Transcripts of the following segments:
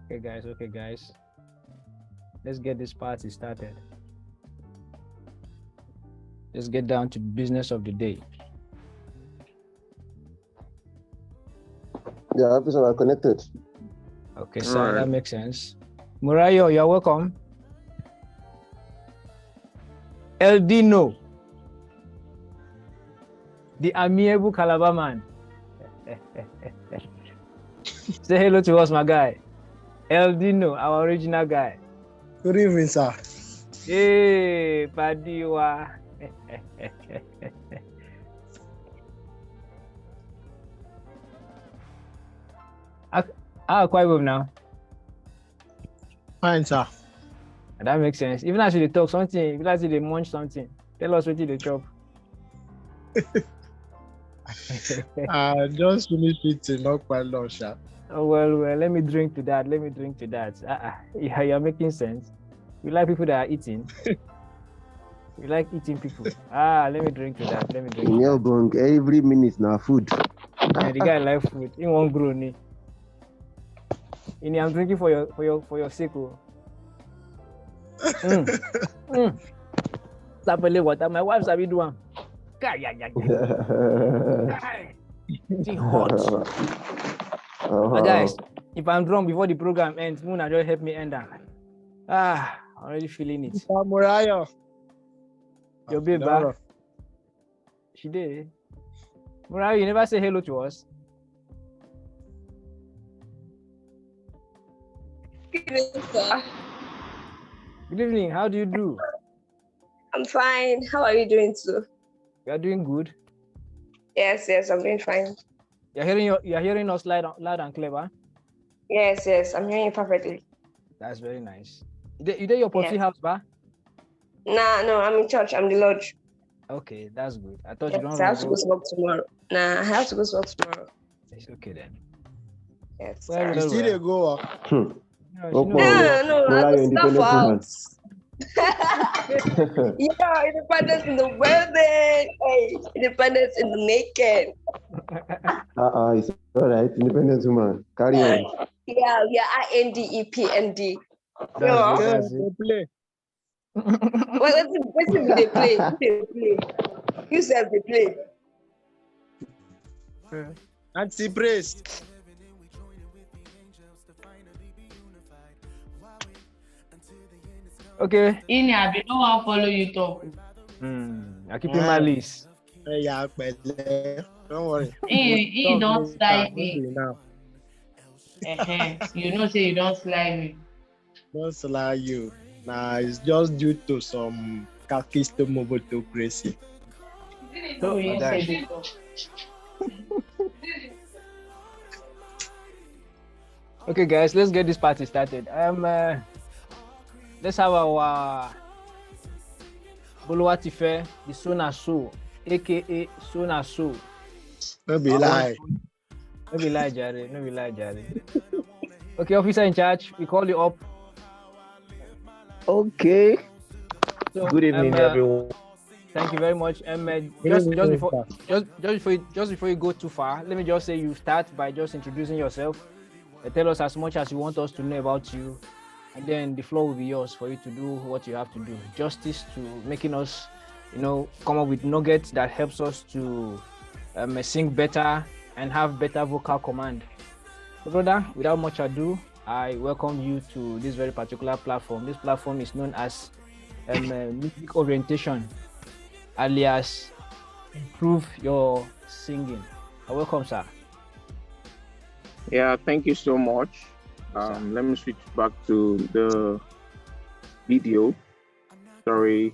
Okay, guys. Let's get this party started. Let's get down to business of the day. Yeah, officers are connected. Okay, sir, that makes sense. Murayo, you're welcome. Eldino, the amiable Calabar man. Say hello to us, my guy. Eldino, our original guy. Good evening, sir. Hey, Padiwa. How quite well now? Fine, sir. That makes sense. Even as you talk something, even as you munch something, tell us what you chop. I just finished eating, not quite long, sir. Oh, well, let me drink to that. Yeah, you're making sense. We like people that are eating. We like eating people. Let me drink to that. Yeah, bro, every minute now food. Yeah, the guy like food. He won't grow ni. I'm drinking for your sake. Sapele water. My wife's a bit one. It's hot. But guys, if I'm drunk before the program ends, Muna just help me end that. I'm already feeling it. Murayo. Your babe, she did. Murayo, you never say hello to us. Good evening, sir. Good evening. How do you do? I'm fine. How are you doing too? You are doing good. Yes, I'm doing fine. You're hearing us loud and clear. Yes, I'm hearing you perfectly. That's very nice. You did your potty house, ba? Nah, no, I'm in church. I'm in the lodge. Okay, that's good. I thought you don't I have to go to work tomorrow. Nah, I have to go to work tomorrow. It's okay then. Yes. You still go. No, I stop out. Yeah, independence in the building. Hey, independence in the making. It's all right. Independent woman. Carry on. Yeah, INDEPND. That's it. Play. Let's see they play. You said they play. Anti-praise. Okay. I don't want to follow you talk. I keep in my list. Yeah, don't worry. He don't slide me. You know, say you don't slide me. Don't slide you. Nah, it's just due to some kakistomobotocracy. So you say before. Okay, guys, let's get this party started. Let's have our Boluwatife, the Sona So, aka Sona So. No be lie. No be lie, Jerry. Okay, officer in charge, we call you up. Okay. So, good evening, everyone. Thank you very much. Just before you go too far, let me just say you start by just introducing yourself. Tell us as much as you want us to know about you, and then the floor will be yours for you to do what you have to do. Justice to making us, come up with nuggets that helps us to sing better and have better vocal command. So, brother, without much ado, I welcome you to this very particular platform. This platform is known as music orientation, alias improve your singing. Welcome, sir. Yeah, thank you so much. Let me switch back to the video. Sorry,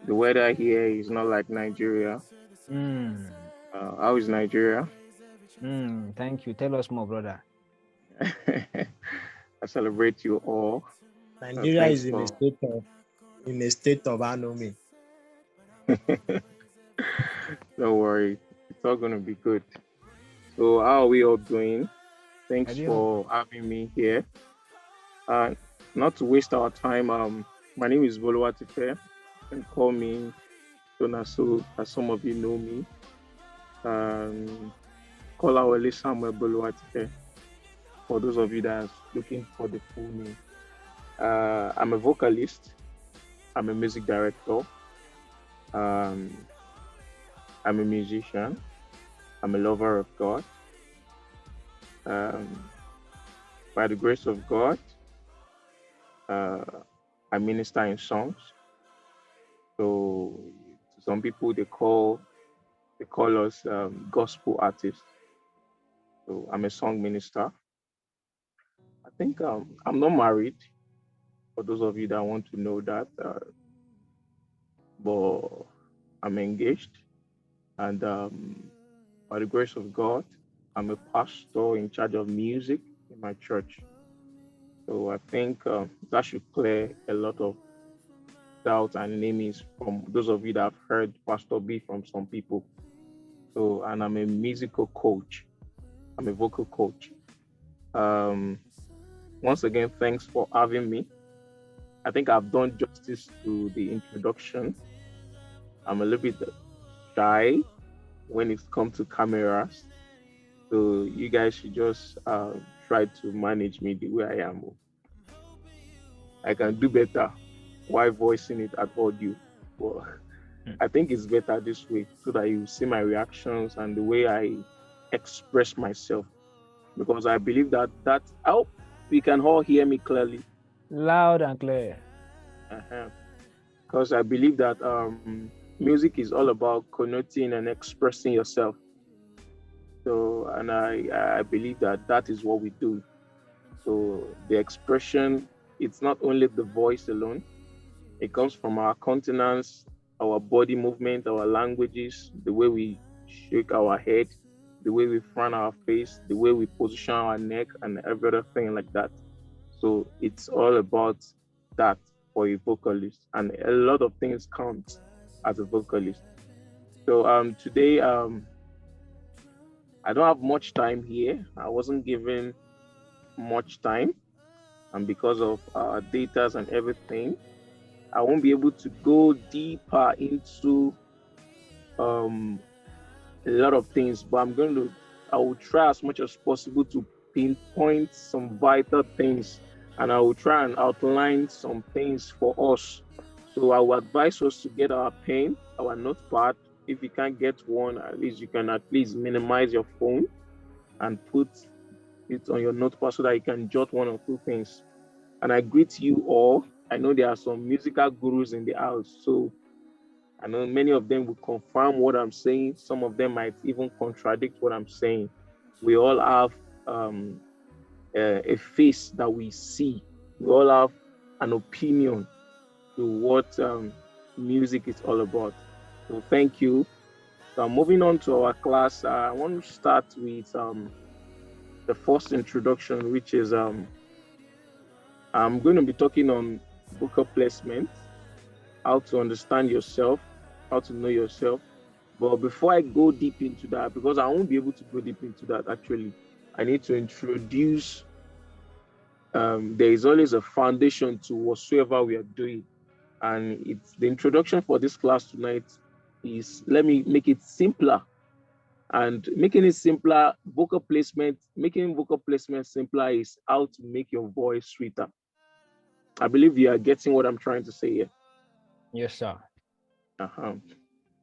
the weather here is not like Nigeria. How is Nigeria? Thank you. Tell us more, brother. I celebrate you all. Nigeria is in a state of anomy. Don't worry, it's all gonna be good. So how are we all doing? Thanks for having me here. Not to waste our time, my name is Boluwatife. You can call me Donaso, as some of you know me. Call our Samuel Boluwatife. For those of you that looking for the full name. I'm a vocalist. I'm a music director. Um, I'm a musician. I'm a lover of God. Um, by the grace of God, uh, I minister in songs. So to some people they call us gospel artists. So I'm a song minister. I think I'm not married. For those of you that want to know that, but I'm engaged, and by the grace of God, I'm a pastor in charge of music in my church. So I think that should clear a lot of doubt and namings from those of you that have heard Pastor B from some people. So, and I'm a musical coach. I'm a vocal coach. Um, Once again, thanks for having me. I think I've done justice to the introduction. I'm a little bit shy when it comes to cameras. So you guys should just try to manage me the way I am. I can do better while voicing it at audio. Well, I think it's better this way so that you see my reactions and the way I express myself. Because I believe that I hope you can all hear me clearly. Loud and clear. Because I believe that music is all about connoting and expressing yourself. So, and I believe that is what we do. So the expression, it's not only the voice alone. It comes from our countenance, our body movement, our languages, the way we shake our head, the way we frown our face, the way we position our neck, and every other thing like that. So it's all about that for a vocalist, and a lot of things count as a vocalist. So today I don't have much time here. I wasn't given much time, and because of datas and everything, I won't be able to go deeper into a lot of things, but I will try as much as possible to pinpoint some vital things, and I will try and outline some things for us. So I will advise us to get our pen, our notepad. If you can't get one, at least you can at least minimize your phone and put it on your notepad so that you can jot one or two things. And I greet you all. I know there are some musical gurus in the house, so I know many of them will confirm what I'm saying. Some of them might even contradict what I'm saying. We all have a face that we see. We all have an opinion to what music is all about. So thank you. So moving on to our class, I want to start with the first introduction, which is I'm going to be talking on vocal placement, how to understand yourself, how to know yourself. But before I go deep into that, because I won't be able to go deep into that actually, I need to introduce, there is always a foundation to whatsoever we are doing. And it's the introduction for this class tonight is, let me make it simpler. And making it simpler, making vocal placement simpler is how to make your voice sweeter. I believe you are getting what I'm trying to say here. Yes, sir.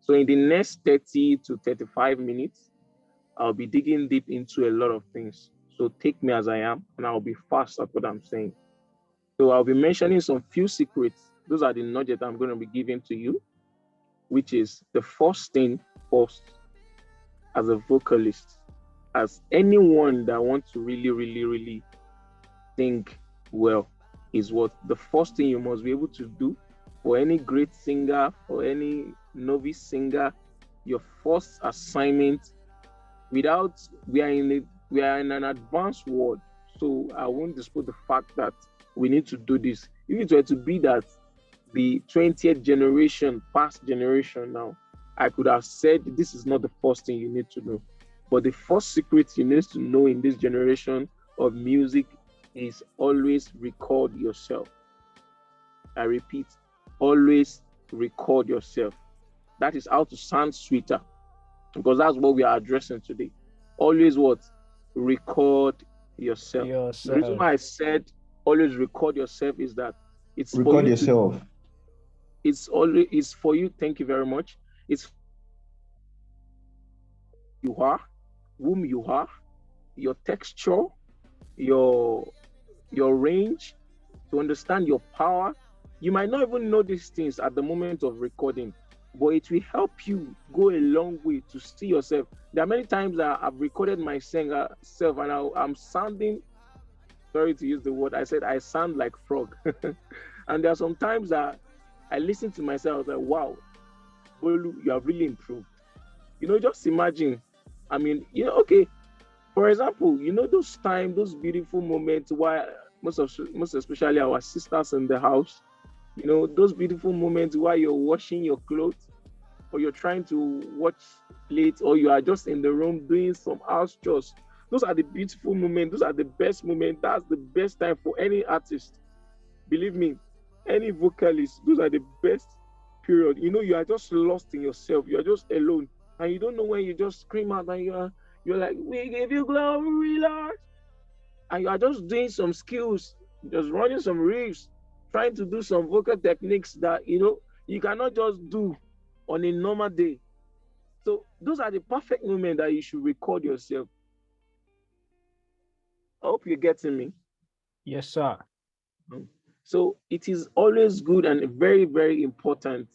So in the next 30 to 35 minutes, I'll be digging deep into a lot of things. So take me as I am, and I'll be fast at what I'm saying. So I'll be mentioning some few secrets. Those are the nuggets I'm going to be giving to you, which is the first thing first, as a vocalist, as anyone that wants to really, really, really think well, is what the first thing you must be able to do for any great singer or any novice singer. Your first assignment, we are in an advanced world, so I won't dispute the fact that we need to do this. If it were to be that the 20th generation, past generation now, I could have said this is not the first thing you need to know. But the first secret you need to know in this generation of music is always record yourself. I repeat, always record yourself. That is how to sound sweeter, because that's what we are addressing today. Always what? Record yourself. The reason Yourself. why I said always record yourself is that it's for Record you to, yourself. it's for you. Thank you very much. It's you are, whom you are, your texture, your range, to understand your power. You might not even know these things at the moment of recording, but it will help you go a long way to see yourself. There are many times that I've recorded my singer self and I'm sounding, sorry to use the word, I said I sound like frog. And there are some times that I listen to myself, I was like, wow, Bolu, you have really improved. Just imagine. I mean, okay, for example, those time, those beautiful moments where most especially our sisters in the house, those beautiful moments while you're washing your clothes or you're trying to watch late or you are just in the room doing some house chores. Those are the beautiful moments. Those are the best moments. That's the best time for any artist. Believe me, any vocalist, those are the best period. You are just lost in yourself. You are just alone. And you don't know when you just scream out and you're like, we give you glory, Lord. And you are just doing some skills, just running some riffs, trying to do some vocal techniques that you cannot just do on a normal day. So those are the perfect moments that you should record yourself. I hope you're getting me. Yes, sir. So it is always good and very, very important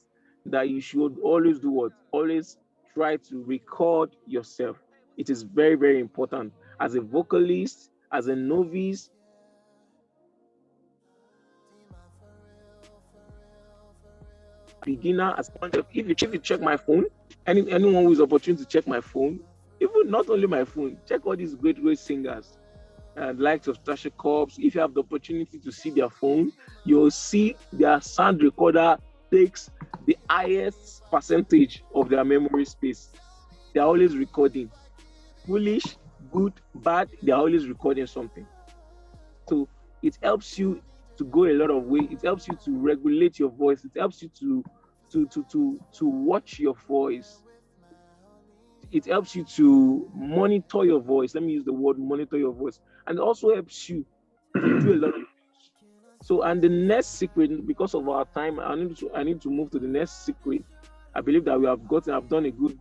that you should always do what? Always try to record yourself. It is very, very important. As a vocalist, as a novice, beginner, as if you check my phone, anyone who is opportunity to check my phone, even not only my phone, check all these great singers and likes of Tasha Cobbs. If you have the opportunity to see their phone, you'll see their sound recorder takes the highest percentage of their memory space. They're always recording. Foolish, good, bad, they're always recording something. So it helps you to go a lot of way. It helps you to regulate your voice. It helps you to watch your voice. It helps you to monitor your voice. Let me use the word monitor your voice. And it also helps you to do a lot of things. So, and the next secret, because of our time, I need to move to the next secret. I believe that I've done a good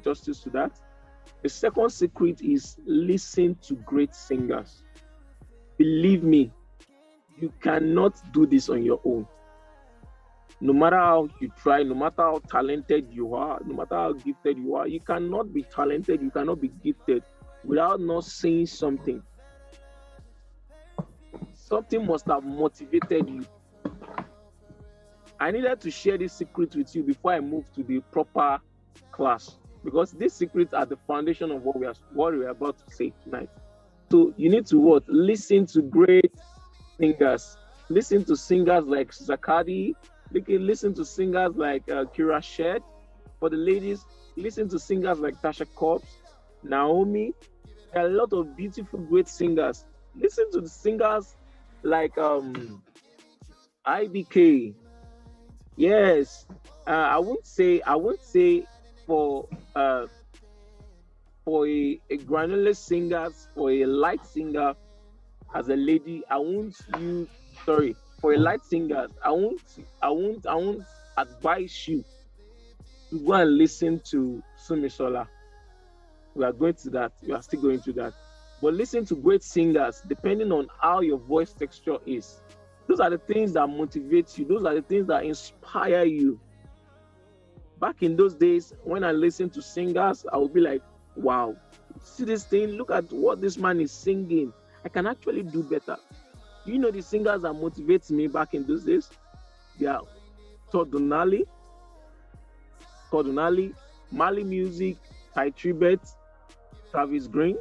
justice to that. The second secret is listen to great singers. Believe me, you cannot do this on your own. No matter how you try, no matter how talented you are, no matter how gifted you are, you cannot be talented, you cannot be gifted without not saying something. Something must have motivated you. I needed to share this secret with you before I move to the proper class, because these secrets are the foundation of what we are about to say tonight. So you need to what? Listen to great singers. Listen to singers like Zakadi. Listen to singers like Kira Shed. For the ladies, listen to singers like Tasha Cobbs, Naomi. There are a lot of beautiful, great singers. Listen to the singers like IBK. Yes, I won't say for a granular singer, for a light singer, as a lady, I won't use. Sorry, for a light singer, I won't advise you to go and listen to Sumisola. We are going to that. We are still going to that. But listen to great singers, depending on how your voice texture is. Those are the things that motivate you. Those are the things that inspire you. Back in those days, when I listened to singers, I would be like, wow, see this thing? Look at what this man is singing. I can actually do better. You know the singers that motivate me back in those days? They are Todd Donnelly, Mali Music, Ty Tribet, Travis Green.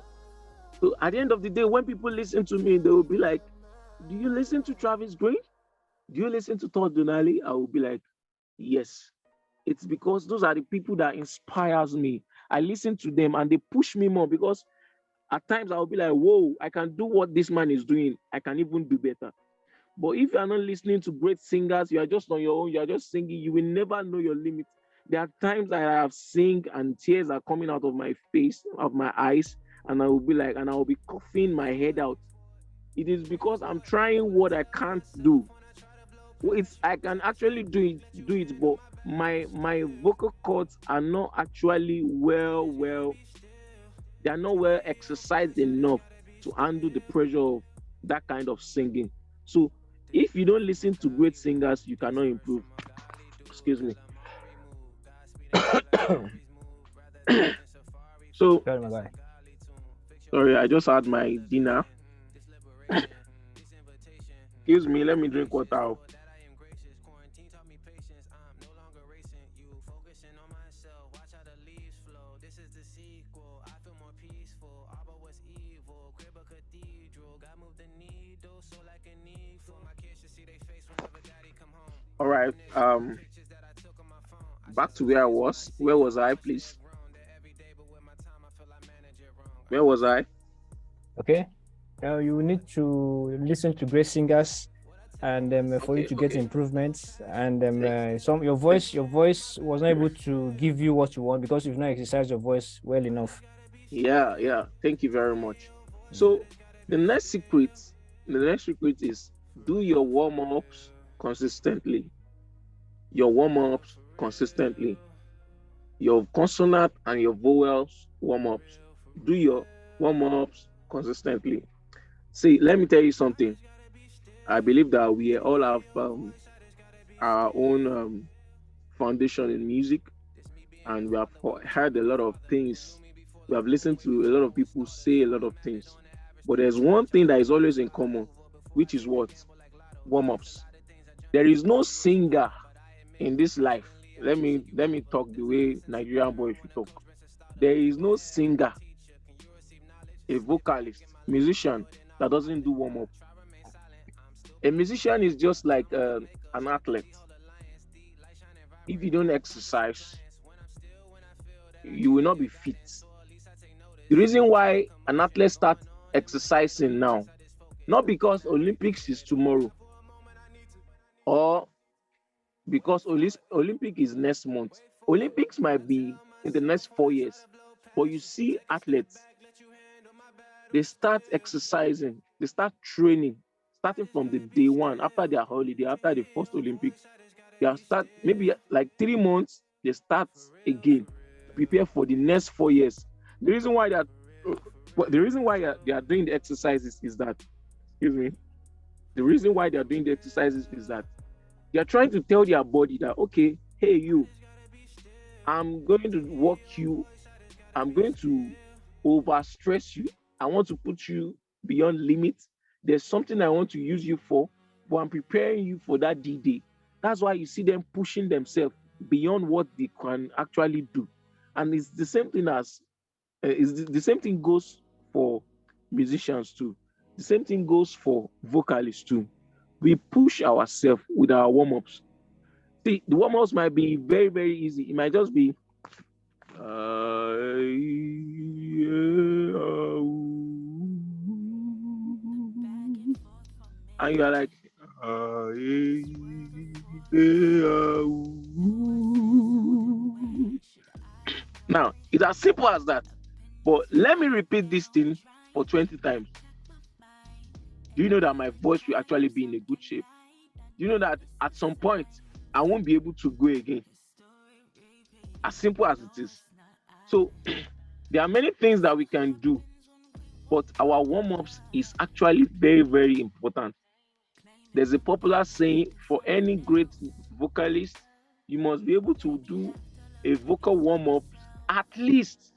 So at the end of the day, when people listen to me, they will be like, do you listen to Travis Green? Do you listen to Todd Donnelly? I will be like, yes. It's because those are the people that inspires me. I listen to them and they push me more, because at times I'll be like, whoa, I can do what this man is doing. I can even do better. But if you are not listening to great singers, you are just on your own, you are just singing, you will never know your limit. There are times I have sing and tears are coming out of my face, of my eyes, and I will be like, and I will be coughing my head out. It is because I'm trying what I can't do. Well, it's I can actually do it, but my vocal cords are not actually they are not well exercised enough to handle the pressure of that kind of singing. So if you don't listen to great singers, you cannot improve. Excuse me. So Sorry, my guy. sorry, I just had my dinner. Excuse me, let me drink water. All right. Back to where I was. Where was I, please? Where was I? Okay. You need to listen to great singers, and for you Okay, to get okay. improvements. And your voice was not able to give you what you want because you've not exercised your voice well enough. Yeah. Thank you very much. So the next secret, is do your warm-ups consistently. Your warm-ups consistently. Your consonant and your vowels warm-ups. Do your warm-ups consistently. See, let me tell you something. I believe that we all have our own foundation in music, and we have heard a lot of things. We have listened to a lot of people say a lot of things. But there's one thing that is always in common, which is what? Warm ups. There is no singer in this life. Let me talk the way Nigerian boys should talk. There is no singer, a vocalist, musician that doesn't do warm up. A musician is just like an athlete. If you don't exercise, you will not be fit. The reason why an athlete starts exercising now, not because Olympics is tomorrow or because Olympic is next month. Olympics might be in the next 4 years. But you see athletes, they start exercising, they start training, starting from the day one after their holiday, after the first Olympics. They are start maybe like 3 months, they start again to prepare for the next 4 years. The reason why they are doing the exercises is that, excuse me, the reason why they are doing the exercises is that they are trying to tell their body that, okay, hey, you, I'm going to work you, I'm going to overstress you. I want to put you beyond limits. There's something I want to use you for, but I'm preparing you for that D-Day. That's why you see them pushing themselves beyond what they can actually do. And it's the same thing the same thing goes for musicians too. The same thing goes for vocalists too. We push ourselves with our warm-ups. See, the warm-ups might be very, very easy. It might just be and you're like now it's as simple as that. But let me repeat this thing for 20 times. Do you know that my voice will actually be in a good shape? Do you know that at some point I won't be able to go again? As simple as it is. So there are many things that we can do, but our warm-ups is actually very, very important. There's a popular saying for any great vocalist, you must be able to do a vocal warm-up at least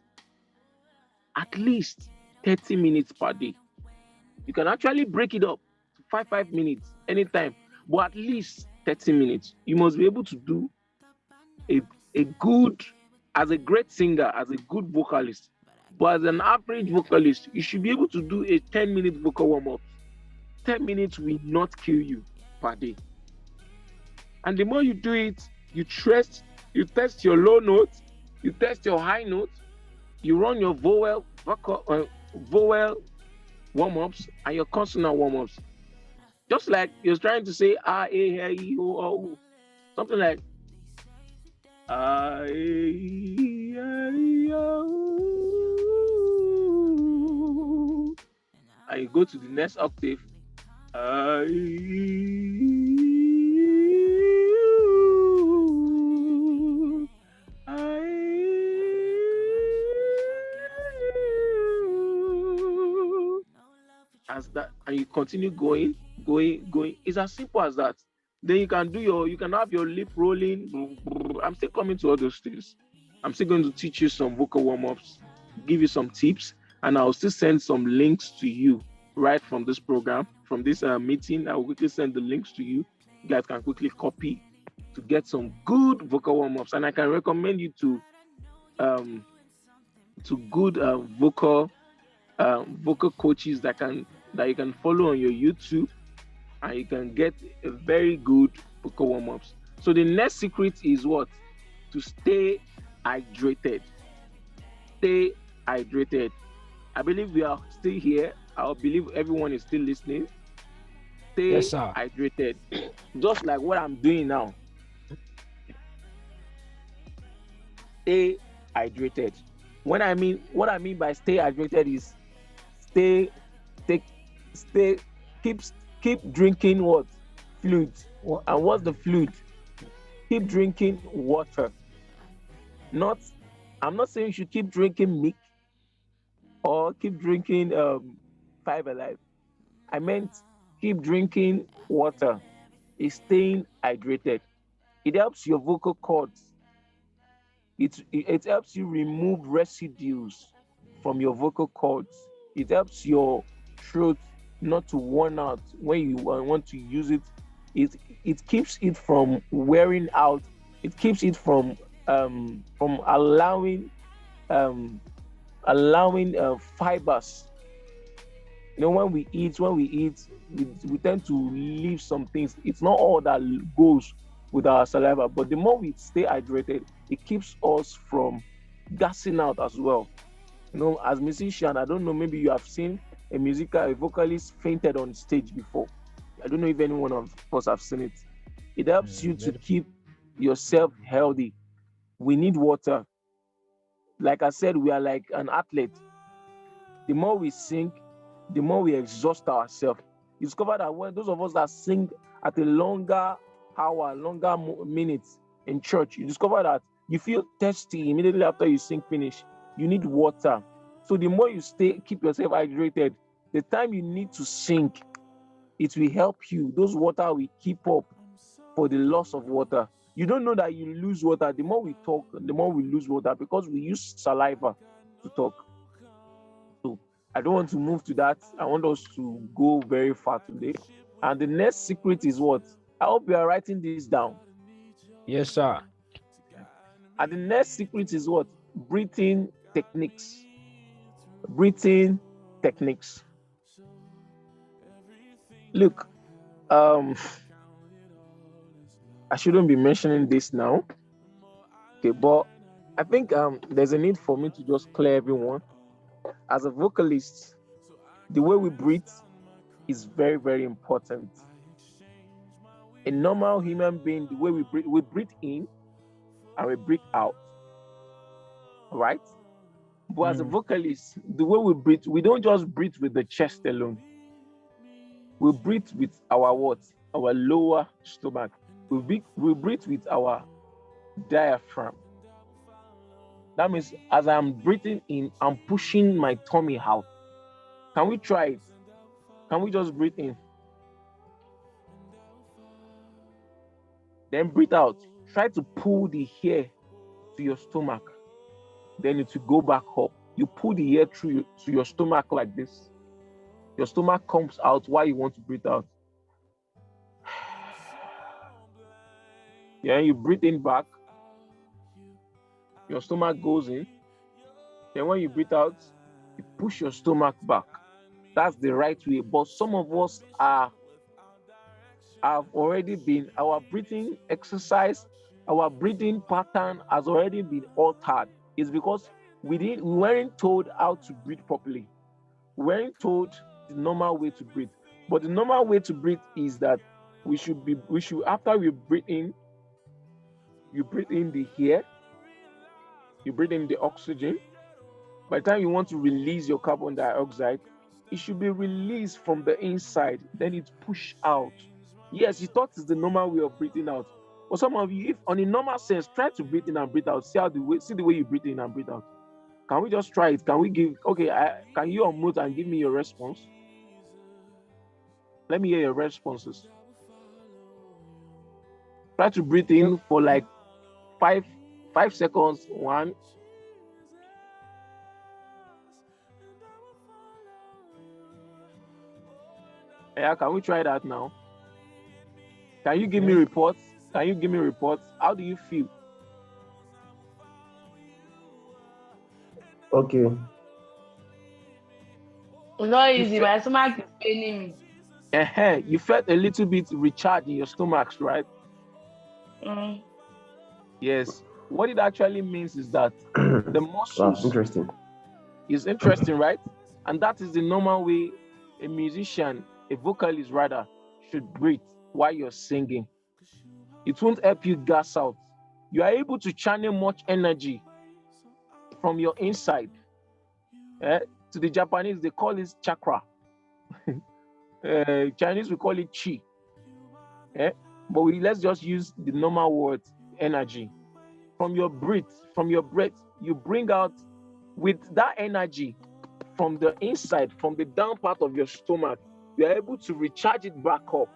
30 minutes per day. You can actually break it up to 5 minutes anytime, but at least 30 minutes. You must be able to do a good, as a great singer, as a good vocalist. But as an average vocalist, you should be able to do a 10-minute vocal warm-up. 10 minutes will not kill you per day. And the more you do it, you test your low note, you test your high note, you run your vowel warm-ups and your consonant warm-ups. Just like you're trying to say ah, eh, e, o, something like ah, eh, o. and you go to the next octave. As that, and you continue going. It's as simple as that. Then you can have your lip rolling. I'm still coming to all those things. I'm still going to teach you some vocal warm-ups, give you some tips, and I'll still send some links to you right from this program, from this meeting. I will quickly send the links to you. You guys can quickly copy to get some good vocal warm-ups, and I can recommend you to good vocal coaches that you can follow on your YouTube, and you can get a very good vocal warm-ups. So the next secret is what? To stay hydrated. Stay hydrated. I believe we are still here. I believe everyone is still listening. Stay hydrated. Just like what I'm doing now. Stay hydrated. What I mean by stay hydrated is keep drinking what? Fluid. And what's the fluid? Keep drinking water. I'm not saying you should keep drinking milk or keep drinking Five Alive. I meant keep drinking water. It's staying hydrated. It helps your vocal cords. It helps you remove residues from your vocal cords. It helps your throat not to worn out when you want to use it. It keeps it from wearing out. It keeps it from allowing fibers. You know, when we eat, we tend to leave some things. It's not all that goes with our saliva, but the more we stay hydrated, it keeps us from gassing out as well. You know, as musician, I don't know, maybe you have seen a vocalist fainted on stage before. I don't know if any one of us have seen it. It helps you to keep yourself healthy. We need water. Like I said, we are like an athlete. The more we sing, the more we exhaust ourselves. You discover that when those of us that sing at a longer hour, longer minutes in church, you discover that you feel thirsty immediately after you sing finish. You need water. So the more you keep yourself hydrated, the time you need to sing, it will help you. Those water will keep up for the loss of water. You don't know that you lose water. The more we talk, the more we lose water because we use saliva to talk. So I don't want to move to that. I want us to go very far today. And the next secret is what? I hope you are writing this down. Yes, sir. And the next secret is what? Breathing techniques. Breathing techniques. Look, I shouldn't be mentioning this now. Okay, but I think there's a need for me to just clear everyone. As a vocalist, the way we breathe is very, very important. A normal human being, the way we breathe in and we breathe out. Right? But as a vocalist, the way we breathe, we don't just breathe with the chest alone. We breathe with our what? Our lower stomach. We breathe with our diaphragm. That means as I'm breathing in, I'm pushing my tummy out. Can we try it? Can we just breathe in? Then breathe out. Try to pull the air to your stomach. Then it will go back up. You pull the air through to your stomach like this. Your stomach comes out while you want to breathe out. Yeah, you breathe in back. Your stomach goes in. Then when you breathe out, you push your stomach back. That's the right way. But some of us have already been, our breathing exercise, our breathing pattern has already been altered. It's because we weren't told how to breathe properly. We weren't told the normal way to breathe. But the normal way to breathe is that we should after we breathe in, you breathe in the air, you breathe in the oxygen. By the time you want to release your carbon dioxide, it should be released from the inside, then it's pushed out. Yes, you thought it's the normal way of breathing out. For some of you, if on a normal sense, try to breathe in and breathe out. See the way you breathe in and breathe out. Can we just try it? Can we give? Okay, can you unmute and give me your response? Let me hear your responses. Try to breathe in for like 5 seconds. 1. Yeah, can we try that now? Can you give me reports? Can you give me reports? How do you feel? Okay. It's not easy. My stomach is paining me. You felt a little bit recharged in your stomach, right? Yes. What it actually means is that the muscles. Wow, interesting. Is interesting, right? And that is the normal way a musician, a vocalist rather, should breathe while you're singing. It won't help you gas out. You are able to channel much energy from your inside. To the Japanese, they call it chakra. Chinese, we call it chi. But let's just use the normal word, energy. From your breath, you bring out with that energy from the inside, from the down part of your stomach, you're able to recharge it back up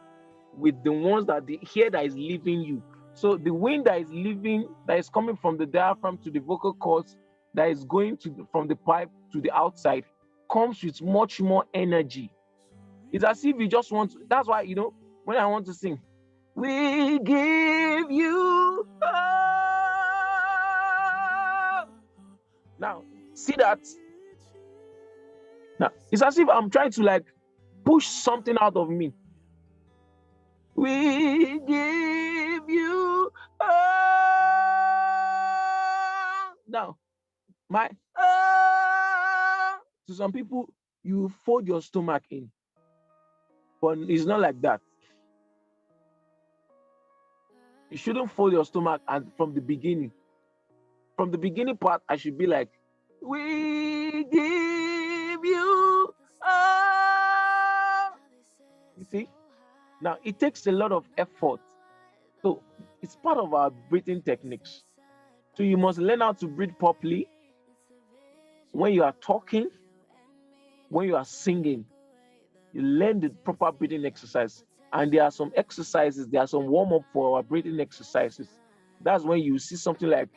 with the ones that the air that is leaving you. So the wind that is coming from the diaphragm to the vocal cords, that is going from the pipe to the outside, comes with much more energy. It's as if you just want to, that's why, when I want to sing, we give you up. Now, see that? Now, it's as if I'm trying to like push something out of me. We give you up. Now, to some people, you fold your stomach in, but it's not like that. You shouldn't fold your stomach, and from the beginning part, I should be like, we give you up. You see? Now, it takes a lot of effort. So, it's part of our breathing techniques. So, you must learn how to breathe properly when you are talking, when you are singing. You learn the proper breathing exercise. And there are some exercises, there are some warm-up for our breathing exercises. That's when you see something like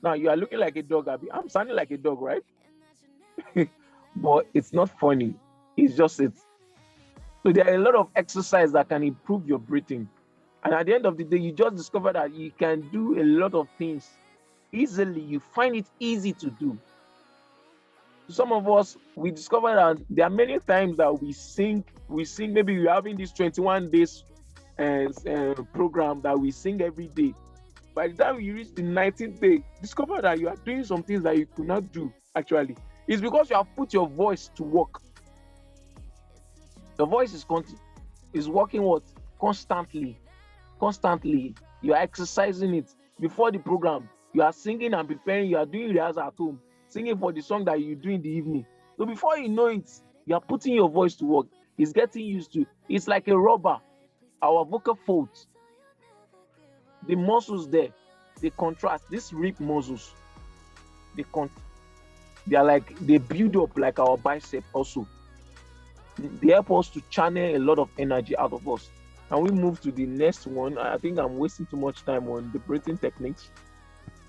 now you are looking like a dog, Abby. I'm sounding like a dog, right? But it's not funny. It's just it. So there are a lot of exercises that can improve your breathing. And at the end of the day, you just discover that you can do a lot of things easily. You find it easy to do. Some of us, we discover that there are many times that we sing, maybe we're having this 21 days program that we sing every day. By the time you reach the 19th day, discover that you are doing some things that you could not do actually. It's because you have put your voice to work. The voice is working what? Constantly. You are exercising it. Before the program, you are singing and preparing, you are doing rehearsal at home, singing for the song that you do in the evening. So before you know it, you are putting your voice to work. It's getting used to. It's like a rubber. Our vocal folds, the muscles there, they contrast. These rib muscles, they build up like our bicep also. They help us to channel a lot of energy out of us. And we move to the next one. I think I'm wasting too much time on the breathing techniques.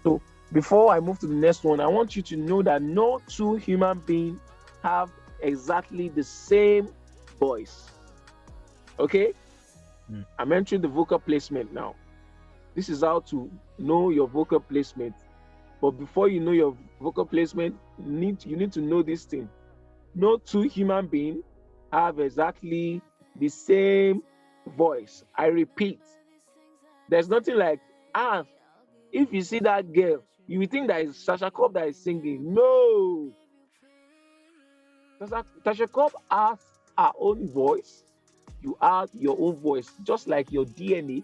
So before I move to the next one, I want you to know that no two human beings have exactly the same voice. Okay? I'm entering the vocal placement now. This is how to know your vocal placement. But before you know your vocal placement, you need to know this thing. No two human beings have exactly the same voice. I repeat, there's nothing like, if you see that girl, you will think that it's Sasha Cobb that is singing. No. Sasha Cobb has her own voice. You have your own voice, just like your DNA.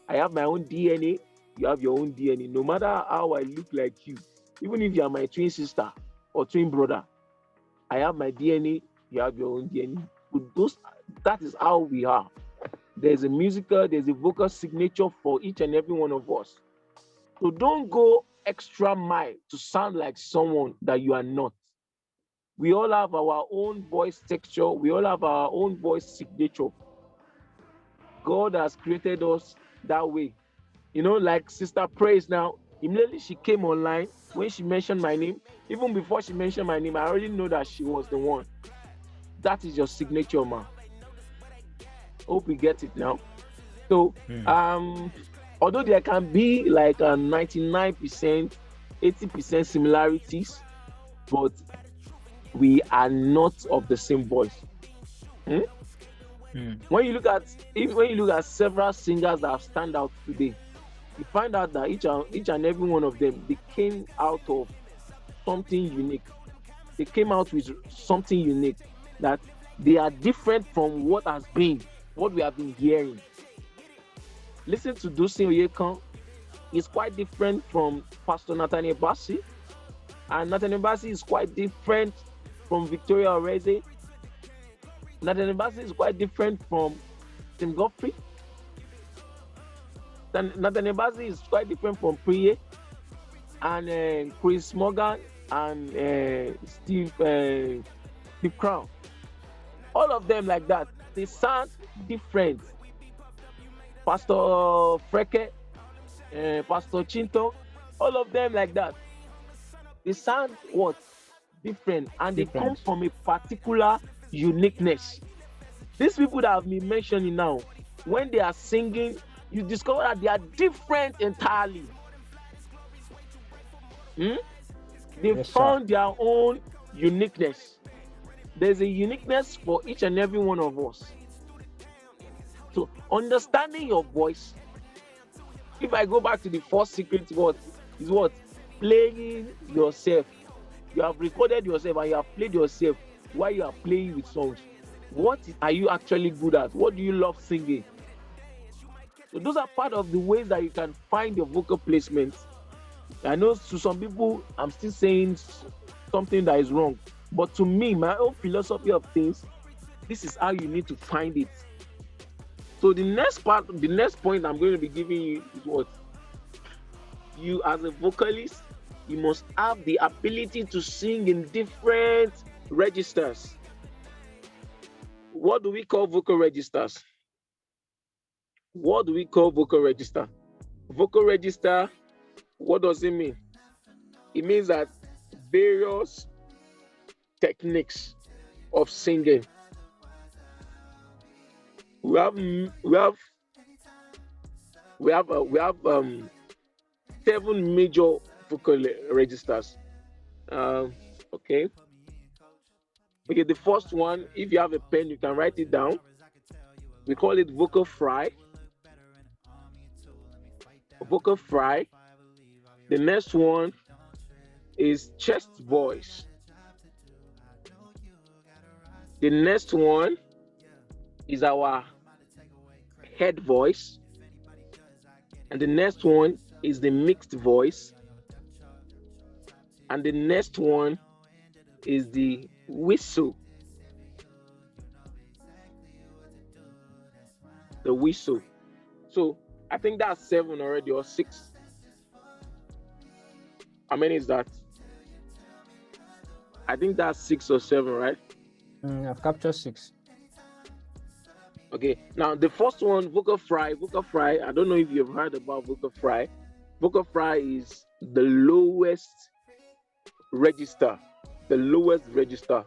I have my own DNA. you have your own DNA. No matter how I look like you, even if you are my twin sister or twin brother, I have my DNA, you have your own DNA. That is how we are. There's a vocal signature for each and every one of us. So don't go extra mile to sound like someone that you are not. We all have our own voice texture. We all have our own voice signature. God has created us that way. Like Sister Praise now, immediately she came online, when she mentioned my name, even before she mentioned my name, I already know that she was the one. That is your signature, man. Hope we get it now. So, although there can be like a 99%, 80% similarities, but we are not of the same voice. When you look at several singers that have stand out today, you find out that each and every one of them, they came out of something unique. They came out with something unique, that they are different from what we have been hearing. Listen to Dusin Oyekan. It's quite different from Pastor Nathaniel Bassi, and Nathaniel Bassi is quite different from Victoria Oreze. Nathaniel Bassi is quite different from Tim Godfrey. Nathaniel Bassi is quite different from Priye and Chris Morgan and Steve Crown. All of them like that. They sound different. Pastor Freke, Pastor Chinto, all of them like that. They sound what? Different. And they come from a particular uniqueness. These people that have been mentioning now, when they are singing, you discover that they are different entirely. They found their own uniqueness. There's a uniqueness for each and every one of us. So understanding your voice, if I go back to the first secret word, is what? Playing yourself. You have recorded yourself and you have played yourself while you are playing with songs. What are you actually good at? What do you love singing? So those are part of the ways that you can find your vocal placement. I know to some people, I'm still saying something that is wrong. But to me, my own philosophy of things, this is how you need to find it. So the next point I'm going to be giving you is what? You as a vocalist, you must have the ability to sing in different registers. What do we call vocal registers? What do we call vocal register? Vocal register, what does it mean? It means that various techniques of singing. We have 7 major vocal registers. Okay, the first one, if you have a pen, you can write it down. We call it vocal fry. Vocal fry. The next one is chest voice. The next one is our head voice. And the next one is the mixed voice. And the next one is the whistle. The whistle. So I think that's 7 already, or 6. How many is that? I think that's 6 or 7, right? I've captured 6. Okay, now the first one, vocal fry. Vocal fry, I don't know if you've heard about vocal fry. Vocal fry is the lowest register. The lowest register.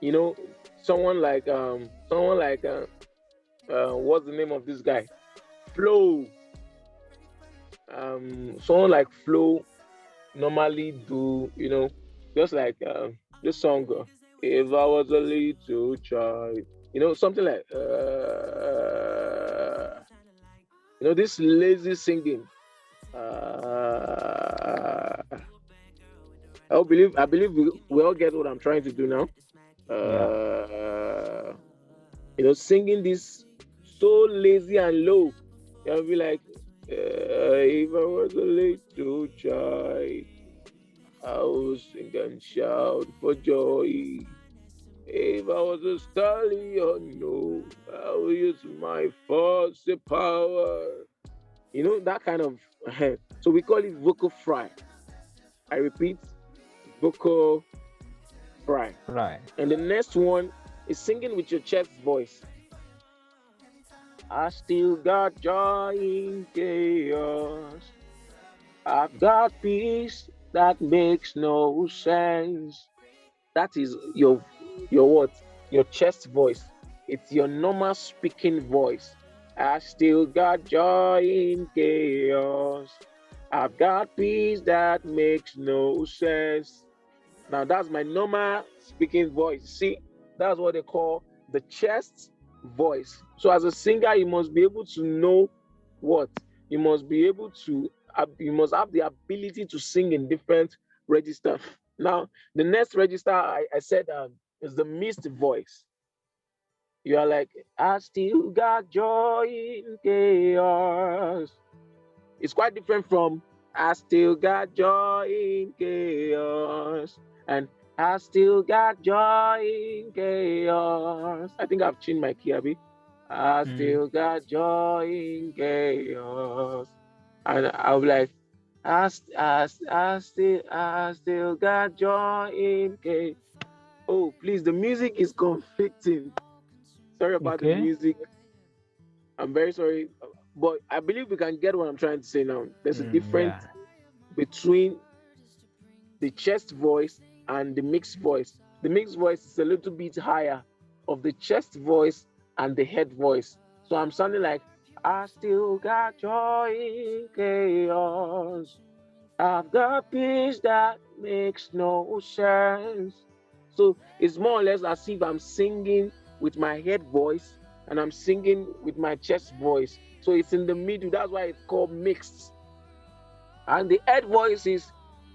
You know, someone like what's the name of this guy? Flo. Someone like Flo normally do, just like this song, if I was a little child, something like this lazy singing. I believe we all get what I'm trying to do now. Singing this so lazy and low, you'll be like, If I was a little child, I would sing and shout for joy. If I was a stallion, no, I will use my force, the power. That kind of. So we call it vocal fry. I repeat, vocal fry. Right. And the next one is singing with your chest voice. I still got joy in chaos. I've got peace that makes no sense. That is your what? Your chest voice. It's your normal speaking voice. I still got joy in chaos. I've got peace that makes no sense. Now that's my normal speaking voice. See, that's what they call the chest voice. So as a singer, you must be able to know what you must be able to. You must have the ability to sing in different registers. Now, the next register I said is the mixed voice. You are like, I still got joy in chaos. It's quite different from I still got joy in chaos and I still got joy in chaos. I think I've changed my key a bit. I still got joy in chaos. And I'll be like, I still got joy in chaos. Oh, please, the music is conflicting. Sorry about the Okay. music. I'm very sorry. But I believe we can get what I'm trying to say now. There's a difference Yeah. between the chest voice and the mixed voice. The mixed voice is a little bit higher of the chest voice and the head voice. So I'm sounding like, I still got joy in chaos. I've got peace that makes no sense. So it's more or less as if I'm singing with my head voice and I'm singing with my chest voice. So it's in the middle. That's why it's called mixed. And the head voice is,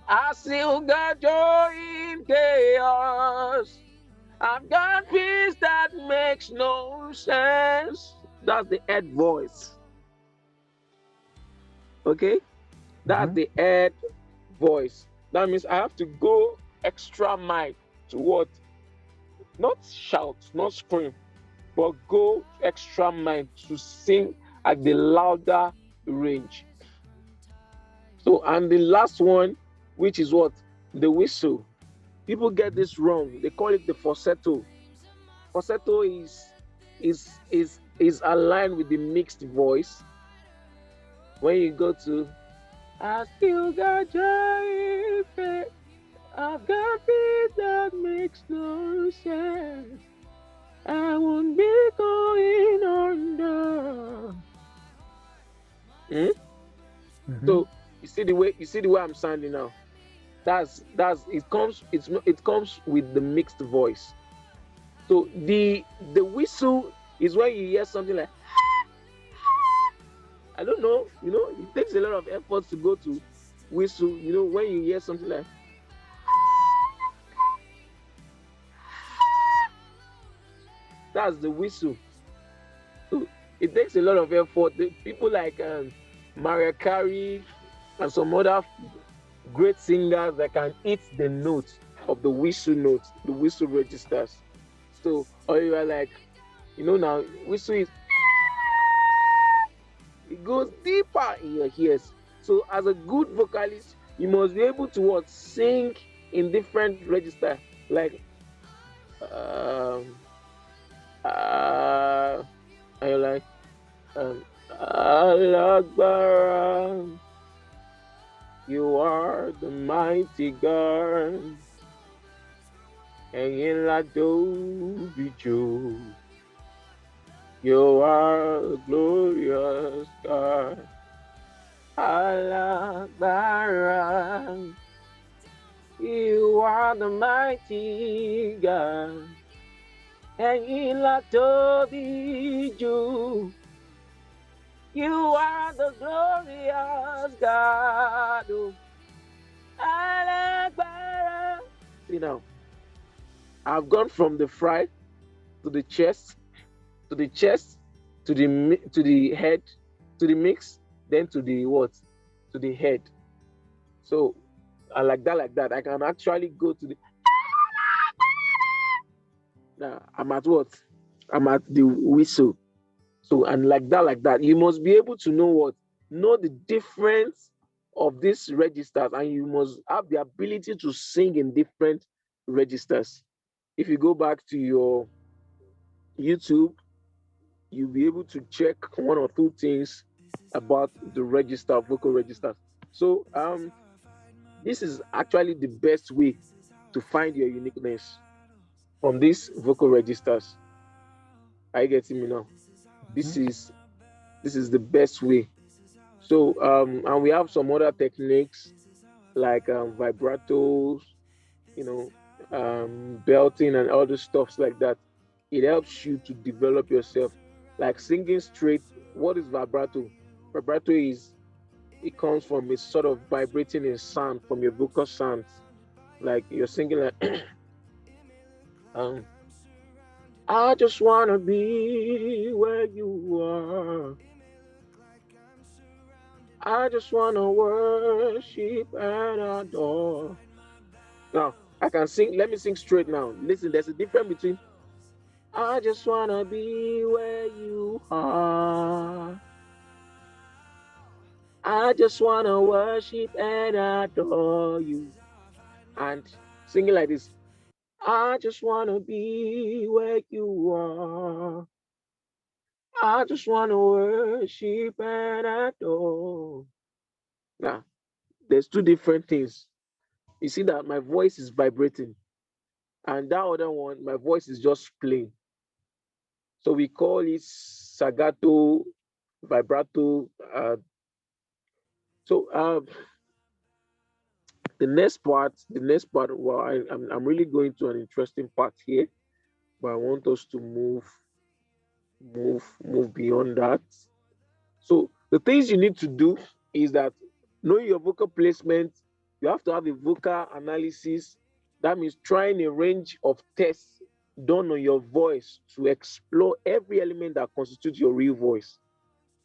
I still got joy in chaos. I've got peace that makes no sense. That's the head voice. Okay? That's the head voice. That means I have to go extra mile to what? Not shout, not scream, but go extra mile to sing at the louder range. So, and the last one, which is what? The whistle. People get this wrong. They call it the falsetto. Falsetto is aligned with the mixed voice. When you go to I still got joy, I've got peace that makes no sense. I won't be going under. So you see the way I'm sounding now. That's it comes with the mixed voice. So the whistle is when you hear something like I don't know, it takes a lot of effort to go to whistle, when you hear something like that's the whistle. So it takes a lot of effort. The people like Mariah Carey and some other great singers that can hit the notes of the whistle notes, the whistle registers. So, or you are like, now whistle is it goes deeper in your ears. So, as a good vocalist, you must be able to what sing in different registers, like and you're like Alagbara, you are the mighty God. Ẹ̀yin la tóbi jù. You are a glorious God. Alagbara, you are the mighty God. Ẹ̀yin la tóbi jù. You are the glorious God. Alagbara. See now, I've gone from the fry to the chest, to the head, to the mix, then to the what? To the head. So like that. I can actually go to the now I'm at what? I'm at the whistle. So and like that. You must be able to know what? Know the difference of these registers, and you must have the ability to sing in different registers. If you go back to your YouTube, you'll be able to check one or two things about the register, vocal registers. So this is actually the best way to find your uniqueness from these vocal registers. Are you getting me now? This is the best way. So and we have some other techniques like vibratos, you know, belting and all the stuffs like that. It helps you to develop yourself. Like singing straight. What is vibrato? Vibrato is it comes from a sort of vibrating in sound from your vocal sounds. Like you're singing like um I just wanna be where you are. I just wanna worship and adore. Now I can sing. Let me sing straight now. Listen, there's a difference between I just wanna be where you are. I just wanna worship and adore you. And singing like this. I just wanna be where you are. I just wanna worship and adore. Now, there's two different things. You see that my voice is vibrating, and that other one, my voice is just plain. So we call it sagato, vibrato. So the next part. Well, I'm really going to an interesting part here, but I want us to move beyond that. So the things you need to do is that knowing your vocal placement, you have to have a vocal analysis. That means trying a range of tests done on your voice to explore every element that constitutes your real voice.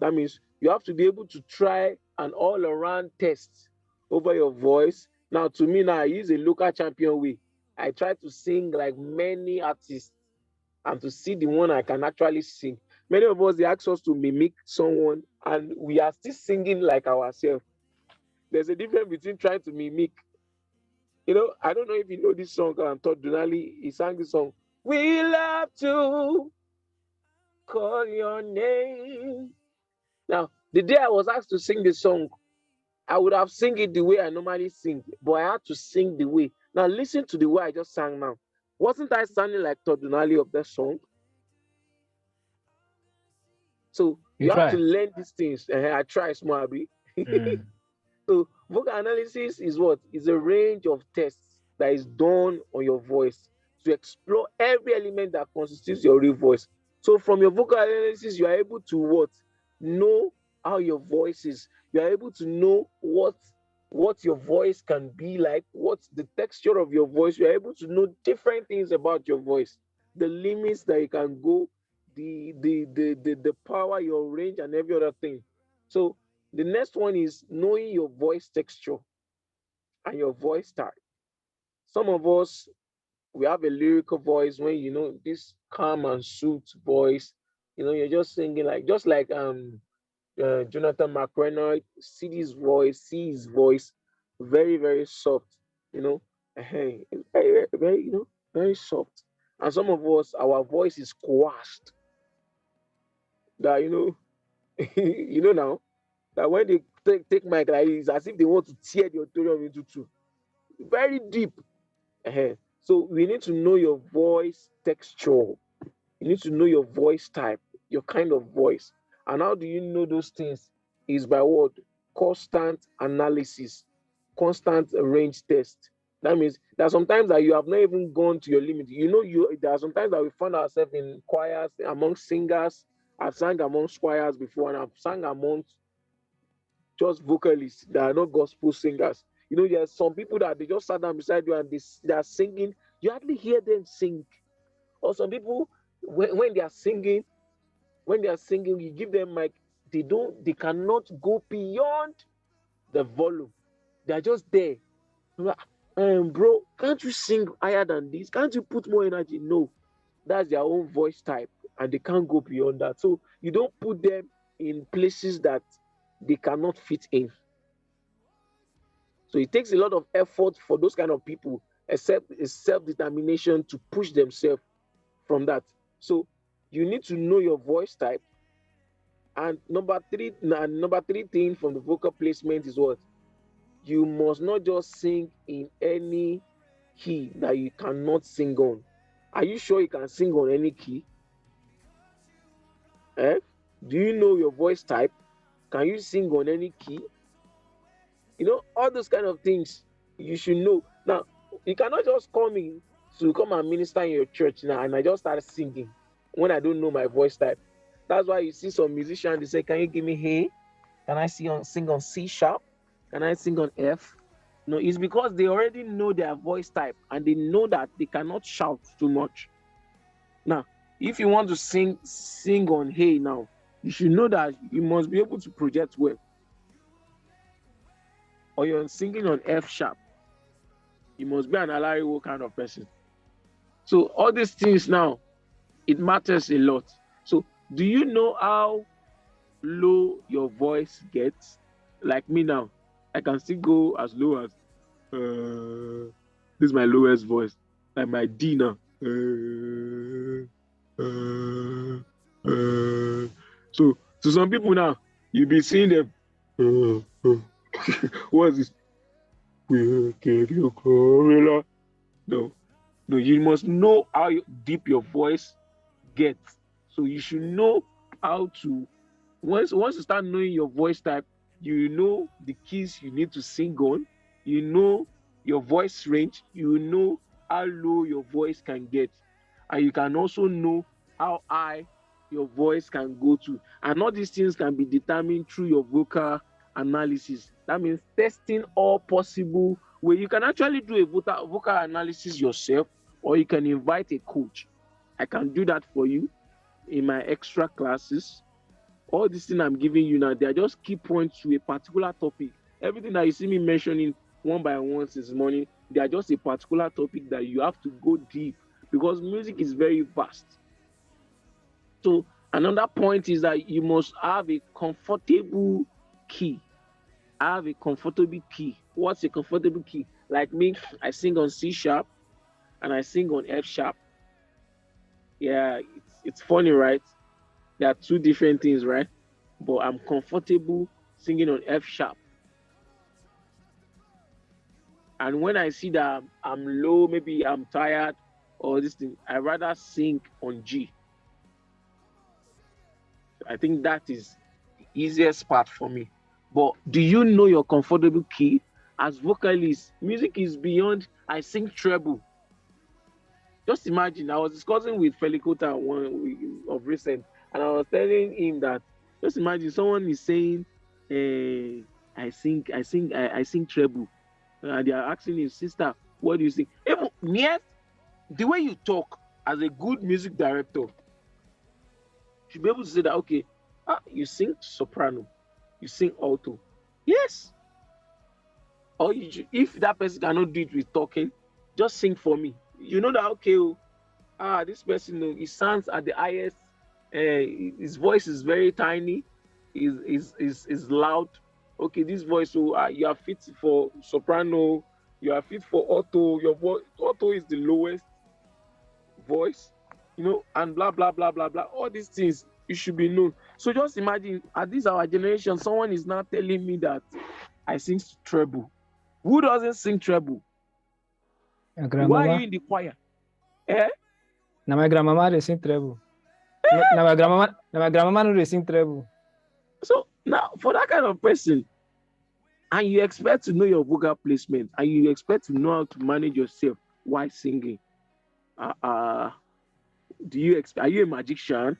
That means you have to be able to try an all-around test over your voice. Now, to me, now I use a local champion way. I try to sing like many artists and to see the one I can actually sing. Many of us they ask us to mimic someone, and we are still singing like ourselves. There's a difference between trying to mimic. I don't know if you know this song. Todd Dunali, he sang this song. We love to call your name. Now, the day I was asked to sing the song, I would have sing it the way I normally sing, but I had to sing the way. Now, listen to the way I just sang now. Wasn't I sounding like Todd Dunali of that song? So you have to learn these things. I try, Smarby. So vocal analysis is what? Is a range of tests that is done on your voice to explore every element that constitutes your real voice. So from your vocal analysis, you are able to what? Know how your voice is. You are able to know what your voice can be like, what's the texture of your voice. You are able to know different things about your voice, the limits that you can go, the power, your range, and every other thing. So the next one is knowing your voice texture and your voice type. Some of us, we have a lyrical voice when this calm and sooth voice. You're just singing like Jonathan McReynolds, see his voice, very, very soft, very, very, very, very soft. And some of us, our voice is coerced. That, now, that when they take mic like this, as if they want to tear the auditorium into two. Very deep. So we need to know your voice texture. You need to know your voice type, your kind of voice. And how do you know those things? Is by what? Constant analysis, constant range test. That means there are sometimes that you have not even gone to your limit. There are sometimes that we find ourselves in choirs, among singers. I've sang amongst choirs before, and I've sang amongst just vocalists that are not gospel singers. There's some people that they just sat down beside you and they are singing. You hardly hear them sing. Or some people, when they are singing, you give them mic, they cannot go beyond the volume. They're just there. Bro, can't you sing higher than this? Can't you put more energy? No, that's their own voice type, and they can't go beyond that. So you don't put them in places that they cannot fit in. So it takes a lot of effort for those kind of people, except a self-determination to push themselves from that. So you need to know your voice type. And number three thing from the vocal placement is what? You must not just sing in any key that you cannot sing on. Are you sure you can sing on any key? Do you know your voice type? Can you sing on any key? All those kind of things you should know. Now, you cannot just come in to come and minister in your church now and I just start singing when I don't know my voice type. That's why you see some musicians, they say, can you give me hey? Can I sing on C sharp? Can I sing on F? No, it's because they already know their voice type and they know that they cannot shout too much. Now, if you want to sing on hey now, you should know that you must be able to project well. Or you're singing on F sharp. You must be an Alariwo kind of person. So all these things now, it matters a lot. So do you know how low your voice gets? Like me now, I can still go as low as this is my lowest voice, like my D now. So to some people now, you be seeing them. What is this? We give you glory. No, you must know how deep your voice gets. So you should know how to, once you start knowing your voice type, you know the keys you need to sing on, you know your voice range, you know how low your voice can get. And you can also know how high your voice can go to. And all these things can be determined through your vocal analysis. That means testing all possible ways. You can actually do a vocal analysis yourself, or you can invite a coach. I can do that for you in my extra classes. All these things I'm giving you now, they are just key points to a particular topic. Everything that you see me mentioning one by one this morning, they are just a particular topic that you have to go deep, because music is very vast. So another point is that you must have a comfortable key. Have a comfortable key. What's a comfortable key? Like me, I sing on C sharp and I sing on F sharp. Yeah, it's funny, right? There are two different things, right? But I'm comfortable singing on F sharp. And when I see that I'm low, maybe I'm tired or this thing, I rather sing on G. I think that is the easiest part for me. But do you know your comfortable key? As vocalists, music is beyond I sing treble. Just imagine, I was discussing with Felicota one of recent, and I was telling him that just imagine someone is saying, I sing treble. And they are asking his sister, what do you sing? Even near the way you talk as a good music director, you should be able to say that, okay, you sing soprano, you sing alto. Yes. Or if that person cannot do it with talking, just sing for me. You know that, okay, this person, he sounds at the highest, his voice is very tiny, is loud. Okay, this voice, you are fit for soprano, you are fit for alto, your voice, alto is the lowest voice, and blah, blah, blah, blah, blah. All these things, you should be known. So just imagine, at this our generation, someone is now telling me that I sing treble. Who doesn't sing treble? Why are you in the choir? Now my grandmama they sing treble. Now my grandmama no they sing treble. So now for that kind of person, and you expect to know your vocal placement, and you expect to know how to manage yourself while singing, are you a magician?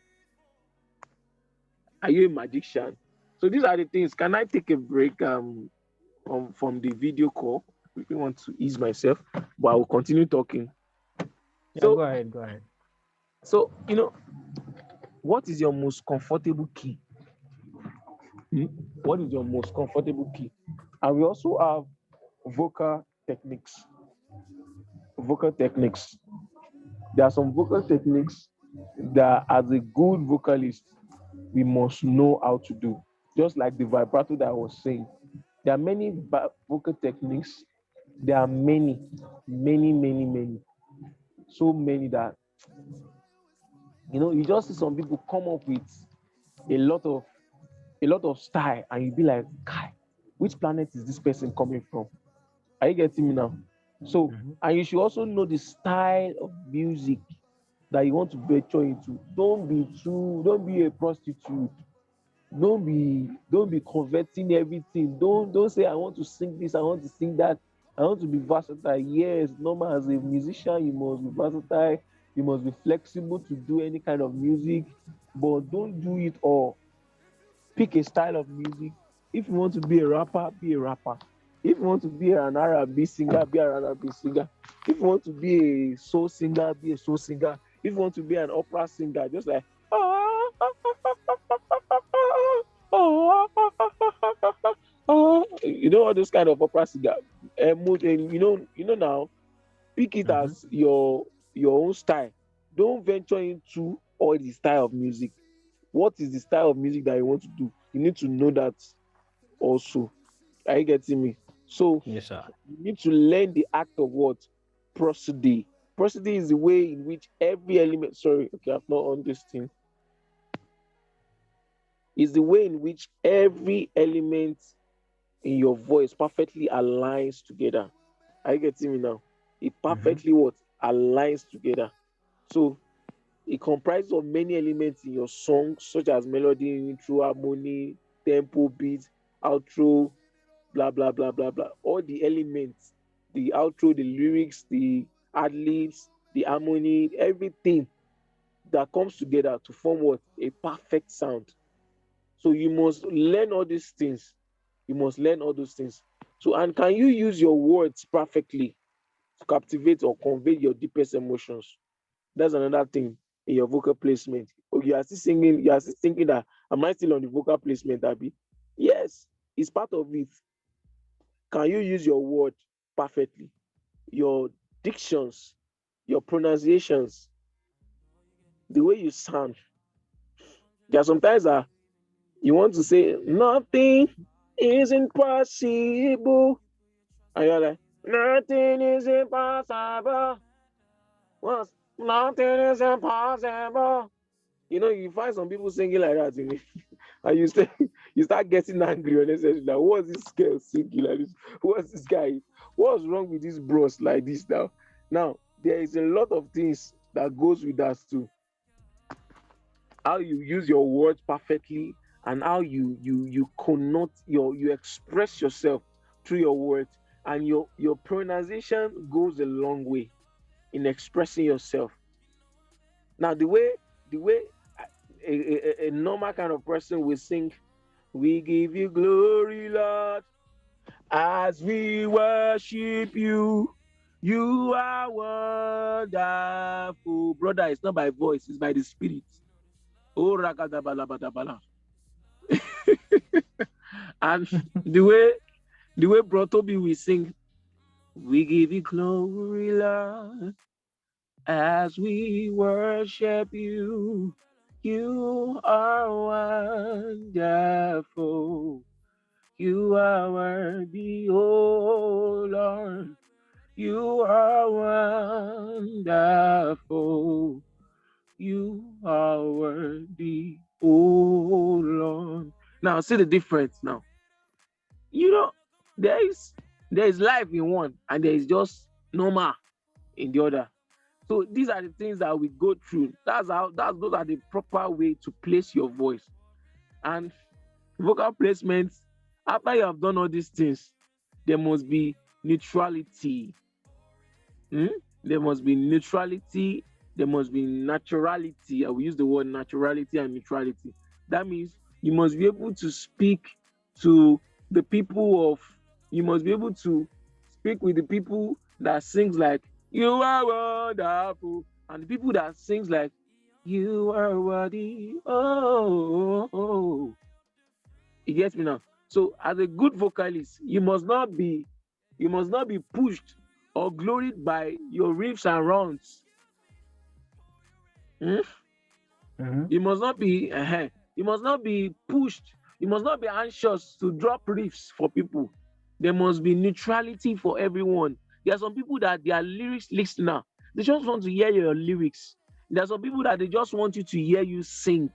Are you a magician? So these are the things. Can I take a break from the video call? I really want to ease myself, but I will continue talking. Yeah, so, go ahead. So, what is your most comfortable key? What is your most comfortable key? And we also have vocal techniques. Vocal techniques. There are some vocal techniques that, as a good vocalist, we must know how to do. Just like the vibrato that I was saying, there are many vocal techniques. There are many, many, many, many, so many that you just see some people come up with a lot of style, and you be like, "Kai, which planet is this person coming from?" Are you getting me now? So, and you should also know the style of music that you want to venture into. Don't be a prostitute. Don't be converting everything. Don't say, I want to sing this, I want to sing that, I want to be versatile. Yes, normal, as a musician, you must be versatile, you must be flexible to do any kind of music, but don't do it all. Pick a style of music. If you want to be a rapper, be a rapper. If you want to be an R&B singer, be an R&B singer. If you want to be a soul singer, be a soul singer. If you want to be an opera singer, just like all those kind of opera singer. Now, pick it as your own style. Don't venture into all the style of music. What is the style of music that you want to do? You need to know that also. Are you getting me? So Yes, sir. you need to learn the act of what? Prosody. Prosody is the way in which every element, sorry, okay, I've not on this thing. Is the way in which every element in your voice perfectly aligns together. Are you getting me now? It perfectly what? Aligns together. So it comprises of many elements in your song, such as melody, intro, harmony, tempo, beat, outro, blah, blah, blah, blah, blah. All the elements, the outro, the lyrics, the ad-libs, the harmony, everything that comes together to form what? A perfect sound. So you must learn all these things. You must learn all those things. So, and can you use your words perfectly to captivate or convey your deepest emotions? That's another thing in your vocal placement. Oh, you are still singing, you are still thinking that, am I still on the vocal placement, Abby? Yes, it's part of it. Can you use your word perfectly? Your dictions, your pronunciations, the way you sound. There are sometimes that you want to say, nothing is impossible. And you're like, nothing is impossible. Once, nothing is impossible. You find some people singing like that, and you start getting angry unnecessarily. Like, what's this girl singing like this? What's this guy? What's wrong with this bros like this now? Now, there is a lot of things that goes with that too. How you use your words perfectly, and how you connote you express yourself through your words, and your pronunciation goes a long way in expressing yourself. Now, the way a normal kind of person will sing, we give you glory, Lord, as we worship you. You are wonderful. Brother, it's not by voice, it's by the Spirit. Oh, rakadabalabadabala. And the way Bro Toby will sing, we give you glory, Lord, as we worship you. You are wonderful. You are worthy, oh Lord. You are wonderful. You are worthy, oh Lord. Now see the difference now. There is life in one, and there is just normal in the other. So these are the things that we go through. Those are the proper way to place your voice. And vocal placements, after you have done all these things, there must be neutrality. There must be neutrality. There must be naturality. I will use the word naturality and neutrality. That means you must be able to speak to the people of, you must be able to speak with the people that sings like, you are wonderful, and the people that sings like, you are worthy. Oh. You get me now? So as a good vocalist, you must not be pushed or gloried by your riffs and runs. Hmm? Mm-hmm. You must not be pushed. You must not be anxious to drop riffs for people. There must be neutrality for everyone. There are some people that they are lyrics listener. They just want to hear your lyrics. There are some people that they just want you to hear you sing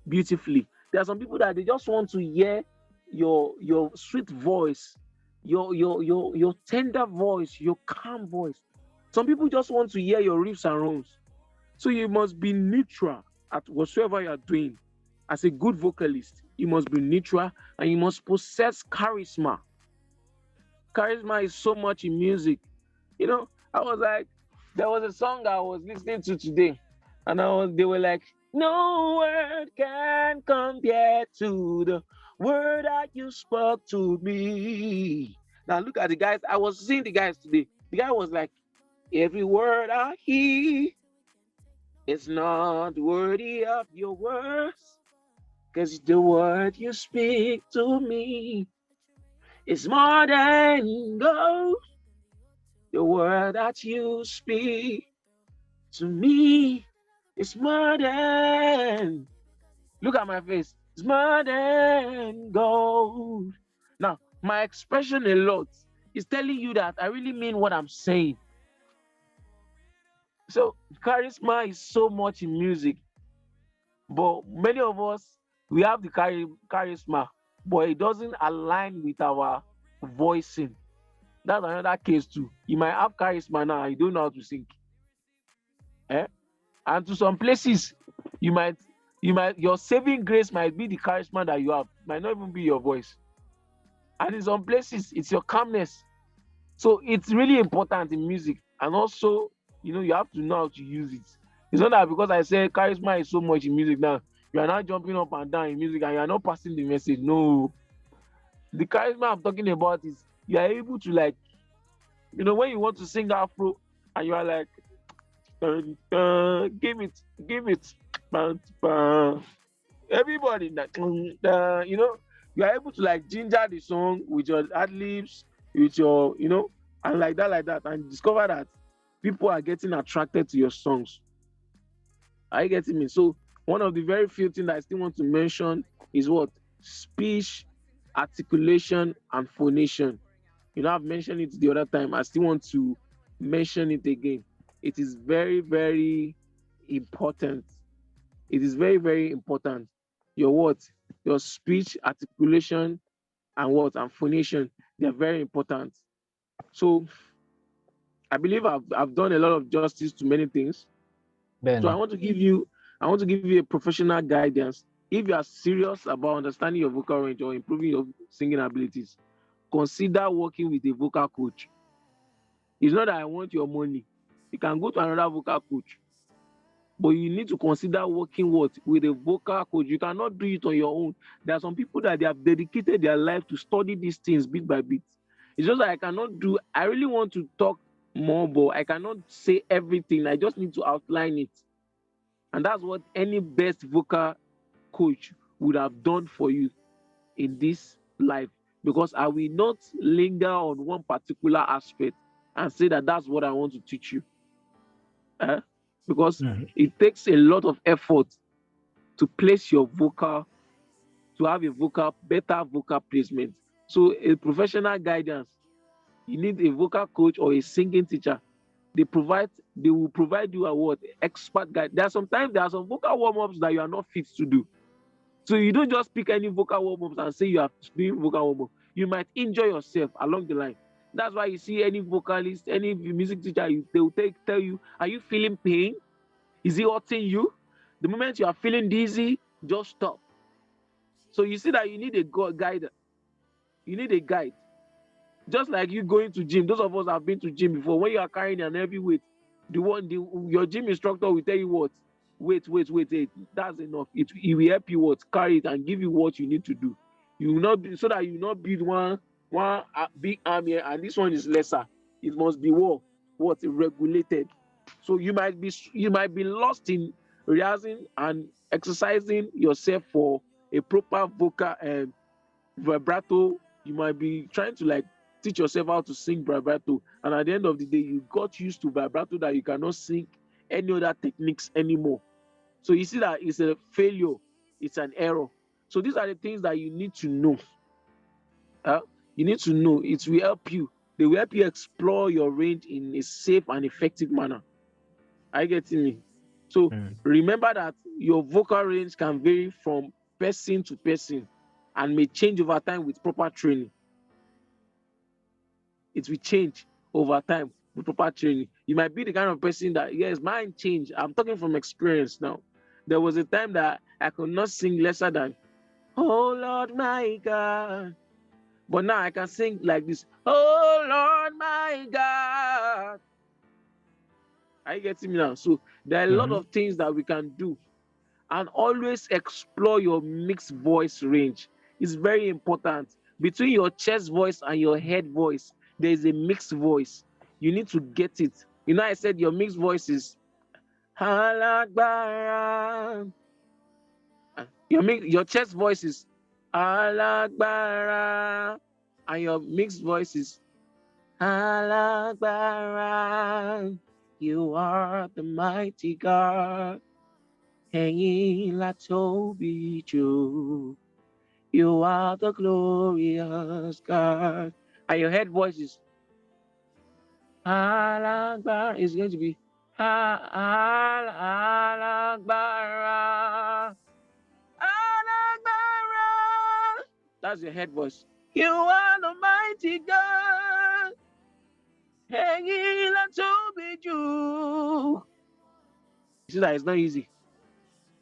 beautifully. There are some people that they just want to hear your sweet voice, your tender voice, your calm voice. Some people just want to hear your riffs and runs. So you must be neutral at whatsoever you are doing. As a good vocalist, you must be neutral and you must possess charisma. Charisma is so much in music. I was like, there was a song I was listening to today, and they were like, no word can compare to the word that you spoke to me. Now look at the guys. I was seeing the guys today. The guy was like, every word I hear is not worthy of your words, because the word you speak to me is more than gold. The word that you speak to me is more than. Look at my face. It's more than gold. Now, my expression a lot is telling you that I really mean what I'm saying. So, charisma is so much in music, but many of us we have the charisma, but it doesn't align with our voicing. That's another case too. You might have charisma now, you don't know how to sing. Eh? And to some places, you might, your saving grace might be the charisma that you have, might not even be your voice. And in some places, it's your calmness. So it's really important in music. And also, you have to know how to use it. It's not that because I say charisma is so much in music now, you are not jumping up and down in music and you are not passing the message. No. The charisma I'm talking about is you are able to, like, when you want to sing Afro and you are like, give it, everybody that, you are able to, like, ginger the song with your ad libs, with your, and like that, and discover that people are getting attracted to your songs. Are you getting me? So one of the very few things that I still want to mention is what? Speech, articulation, and phonation. I've mentioned it the other time. I still want to mention it again. It is very, very important. It is very, very important. Your what? Your speech, articulation, and what? And phonation. They're very important. So I believe I've done a lot of justice to many things. So I Benny. want to give you a professional guidance. If you are serious about understanding your vocal range or improving your singing abilities, consider working with a vocal coach. It's not that I want your money. You can go to another vocal coach, but you need to consider working with a vocal coach. You cannot do it on your own. There are some people that they have dedicated their life to study these things bit by bit. It's just that I really want to talk more, but I cannot say everything. I just need to outline it. And that's what any best vocal coach would have done for you in this life. Because I will not linger on one particular aspect and say that that's what I want to teach you. Because it takes a lot of effort to place your vocal, to have a better vocal placement. So a professional guidance, you need a vocal coach or a singing teacher. They will provide you a what? Expert guide. There are some vocal warm-ups that you are not fit to do. So you don't just pick any vocal warm-ups and say you are doing vocal warm-up. You might injure yourself along the line. That's why you see any vocalist, any music teacher, they will tell you, are you feeling pain? Is it hurting you? The moment you are feeling dizzy, just stop. So you see that you need a guide. You need a guide. Just like you going to gym. Those of us have been to gym before. When you are carrying an heavy weight, your gym instructor will tell you what? Wait. That's enough. It will help you carry it and give you what you need to do. You will not so that you will not build one big arm here and this one is lesser. It must be regulated. So you might be lost in rehearsing and exercising yourself for a proper vocal vibrato. You might be trying to like teach yourself how to sing vibrato, and at the end of the day, you got used to vibrato that you cannot sing any other techniques anymore. So you see that it's a failure, it's an error. So these are the things that you need to know. You need to know. It will help you. They will help you explore your range in a safe and effective manner. Are you getting me? So remember that your vocal range can vary from person to person and may change over time with proper training. It will change over time with proper training. You might be the kind of person that, yes, mine change. I'm talking from experience now. There was a time that I could not sing lesser than, oh Lord my God. But now I can sing like this, oh Lord my God. Are you getting me now? So there are a lot of things that we can do, and always explore your mixed voice range. It's very important. Between your chest voice and your head voice, there is a mixed voice. You need to get it. You know, I said your mixed voice is Alagbara. Your chest voice is Alagbara. And your mixed voice is Alagbara. You are the mighty God. Hanging like Toby Joe. You are the glorious God. And your head voice is Alagbar. It's going to be Alagbar. Alagbar. That's your head voice. You are the mighty God. Hanging like Toby Joe. You see that it's not easy.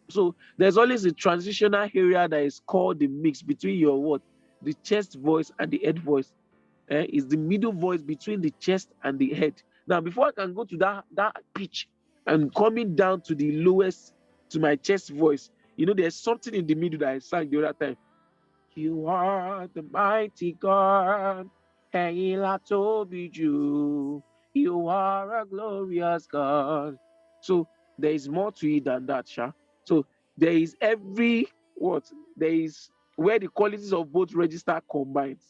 So there's always a transitional area that is called the mix between your what? The chest voice and the head voice. Is the middle voice between the chest and the head. Now, before I can go to that pitch and coming down to the lowest, to my chest voice, you know, there's something in the middle that I sang the other time. You are the mighty God. You are a glorious God. So there is more to it than that, Sha. So there is every what? There is where the qualities of both register combined,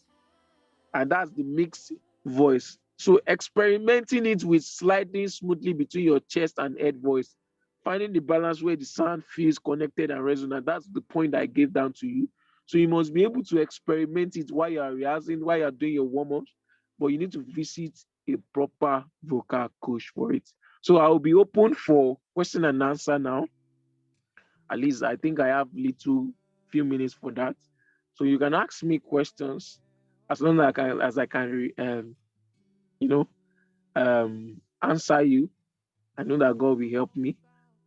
and that's the mixed voice. So experimenting it with sliding smoothly between your chest and head voice, finding the balance where the sound feels connected and resonant. That's the point I gave down to you. So you must be able to experiment it while you are rehearsing, while you are doing your warm-ups, but you need to visit a proper vocal coach for it. So I will be open for question and answer now. At least I think I have little few minutes for that. So you can ask me questions as long as I can, you know, answer you. I know that God will help me.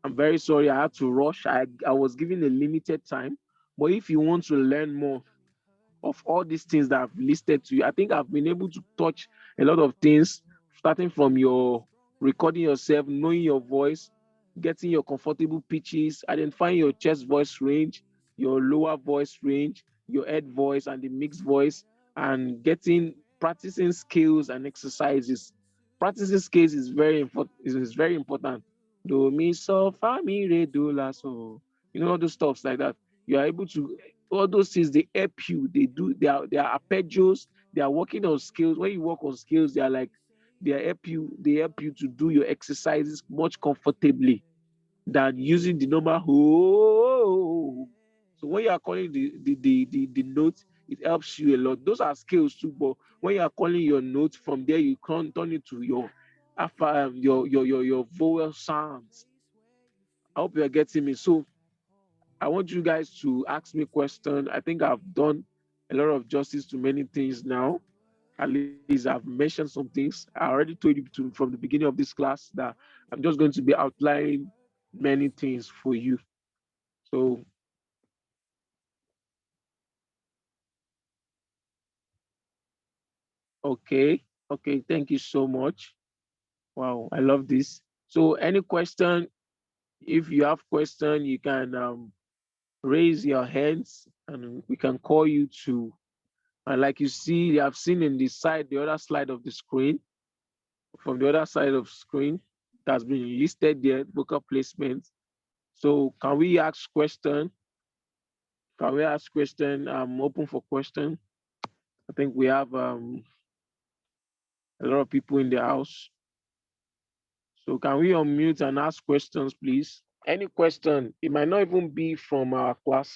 I'm very sorry I had to rush. I was given a limited time, but if you want to learn more of all these things that I've listed to you, I think I've been able to touch a lot of things, starting from your recording yourself, knowing your voice, getting your comfortable pitches, identifying your chest voice range, your lower voice range, your head voice, and the mixed voice, and getting practicing skills and exercises. Practicing skills is very important. Is very important. Do me so fa mi re do la so. You know all those stuffs like that. You are able to all those things they help you. They are arpeggios, they are working on skills. When you work on skills, they are like they help you to do your exercises much comfortably than using the normal oh. So when you are calling the note, it helps you a lot. Those are skills too, but when you are calling your note from there, you can't turn it to your your vowel sounds. I hope you are getting me. So I want you guys to ask me questions. I think I've done a lot of justice to many things now. At least I've mentioned some things. I already told you from the beginning of this class that I'm just going to be outlining many things for you. So, okay, thank you so much. Wow, I love this. So, any question? If you have question, you can raise your hands, and we can call you to. And like you see, you have seen in the other slide of the screen, from the other side of screen, it has been listed there, vocal placement. So can we ask question? Can we ask question? I'm open for question. I think we have a lot of people in the house. So can we unmute and ask questions, please? Any question? It might not even be from our class.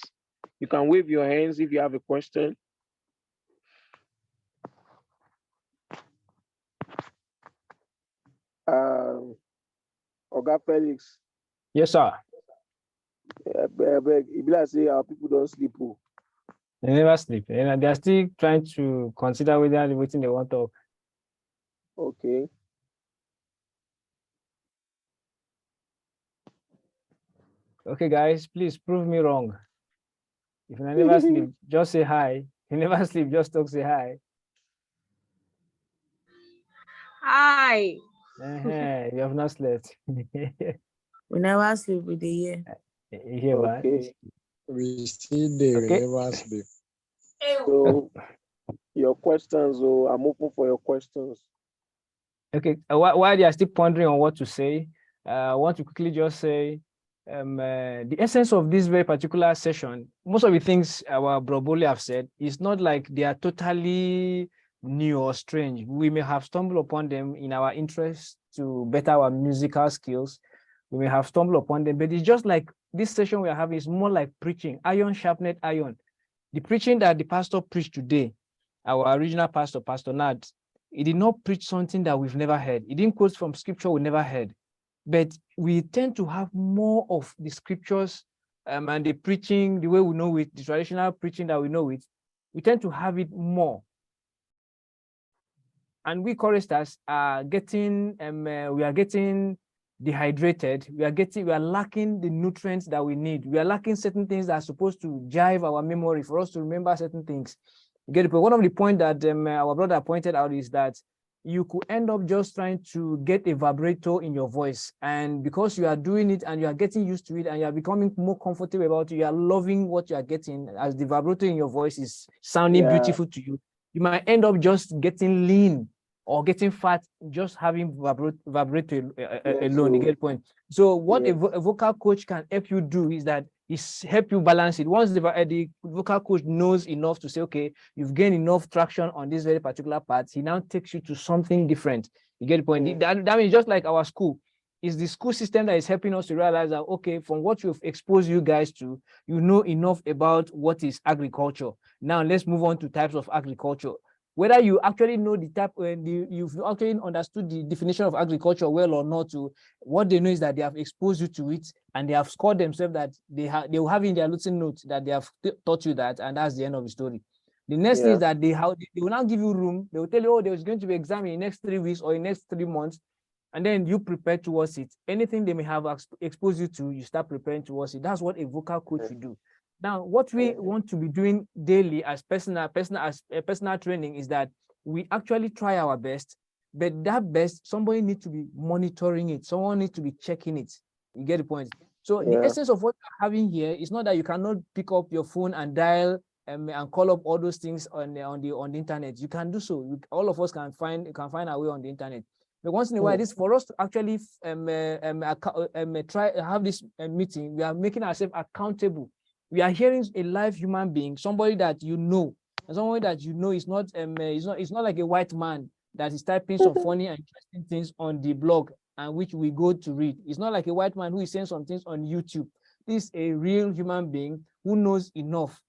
You can wave your hands if you have a question. Oga Felix. Yes, sir. It be like say our people don't sleep. Oh. They never sleep. And they are still trying to consider whether waiting they want to. Okay. Okay, guys, please prove me wrong. If you never sleep, just say hi. If you never sleep, just talk, say hi. Hi. You have not slept. We never sleep with the year. You hear what? Okay. We still there, Okay. we never sleep. So your questions, oh, I'm open for your questions. Okay, while they are still pondering on what to say, I want to quickly just say the essence of this very particular session, most of the things our Broboli have said, is not like they are totally new or strange. We may have stumbled upon them in our interest to better our musical skills. We may have stumbled upon them, but it's just like this session we are having is more like preaching, iron sharpened iron. The preaching that the pastor preached today, our original pastor, Pastor Nad, he did not preach something that we've never heard. He didn't quote from scripture we never heard. But we tend to have more of the scriptures and the preaching, the way we know it, the traditional preaching that we know it, we tend to have it more. And we choristers are getting, we are getting dehydrated. We are lacking the nutrients that we need. We are lacking certain things that are supposed to jive our memory for us to remember certain things. You get it? But one of the points that our brother pointed out is that you could end up just trying to get a vibrato in your voice. And because you are doing it and you are getting used to it and you are becoming more comfortable about it, you are loving what you are getting as the vibrato in your voice is sounding beautiful to you. You might end up just getting lean or getting fat, just having vibrato alone. You get the point? So what a vocal coach can help you do is that help you balance it. Once the vocal coach knows enough to say, okay, you've gained enough traction on this very particular part, he now takes you to something different. You get the point? That means just like our school, is the school system that is helping us to realize that, okay, from what you've exposed you guys to, you know enough about what is agriculture. Now let's move on to types of agriculture. Whether you actually know the type, you've actually understood the definition of agriculture well or not, what they know is that they have exposed you to it and they have scored themselves that they will have in their little notes that they have taught you that, and that's the end of the story. The next thing is that they will now give you room. They will tell you, oh, there's going to be an exam in the next 3 weeks or in the next 3 months, and then you prepare towards it. Anything they may have exposed you to, you start preparing towards it. That's what a vocal coach will do. Now, what we want to be doing daily as personal training is that we actually try our best, but that best, somebody needs to be monitoring it. Someone needs to be checking it. You get the point? So the essence of what we're having here is not that you cannot pick up your phone and dial and call up all those things on the internet. You can do so. All of us can find our way on the internet. But once in a while, this for us to actually try have this meeting, we are making ourselves accountable. We are hearing a live human being, somebody that you know, and somebody that you know is not it's not like a white man that is typing some funny and interesting things on the blog and which we go to read. It's not like a white man who is saying some things on YouTube. This is a real human being who knows enough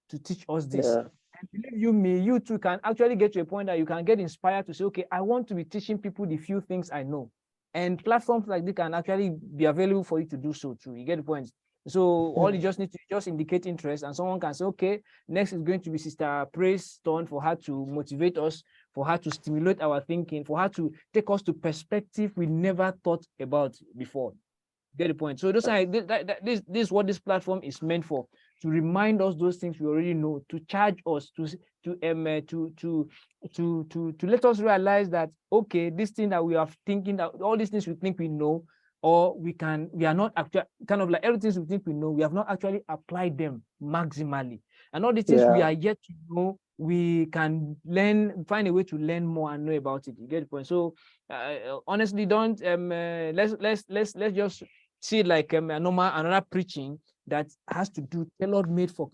to teach us this. And believe you me, you too can actually get to a point that you can get inspired to say, okay, I want to be teaching people the few things I know. And platforms like this can actually be available for you to do so too. You get the point? So all you just need to just indicate interest, and someone can say, okay, next is going to be Sister Praise turn for her to motivate us, for her to stimulate our thinking, for her to take us to perspective we never thought about before. Get the point? So those are this is what this platform is meant for, to remind us those things we already know, to charge us, to let us realize that, okay, this thing that we are thinking, that all these things we think we know, or we are not actually, kind of like everything we think we know, we have not actually applied them maximally. And all the things we are yet to know, we can find a way to learn more and know about it. You get the point? So honestly, don't let's just see it like a normal another preaching that has to do tailored made for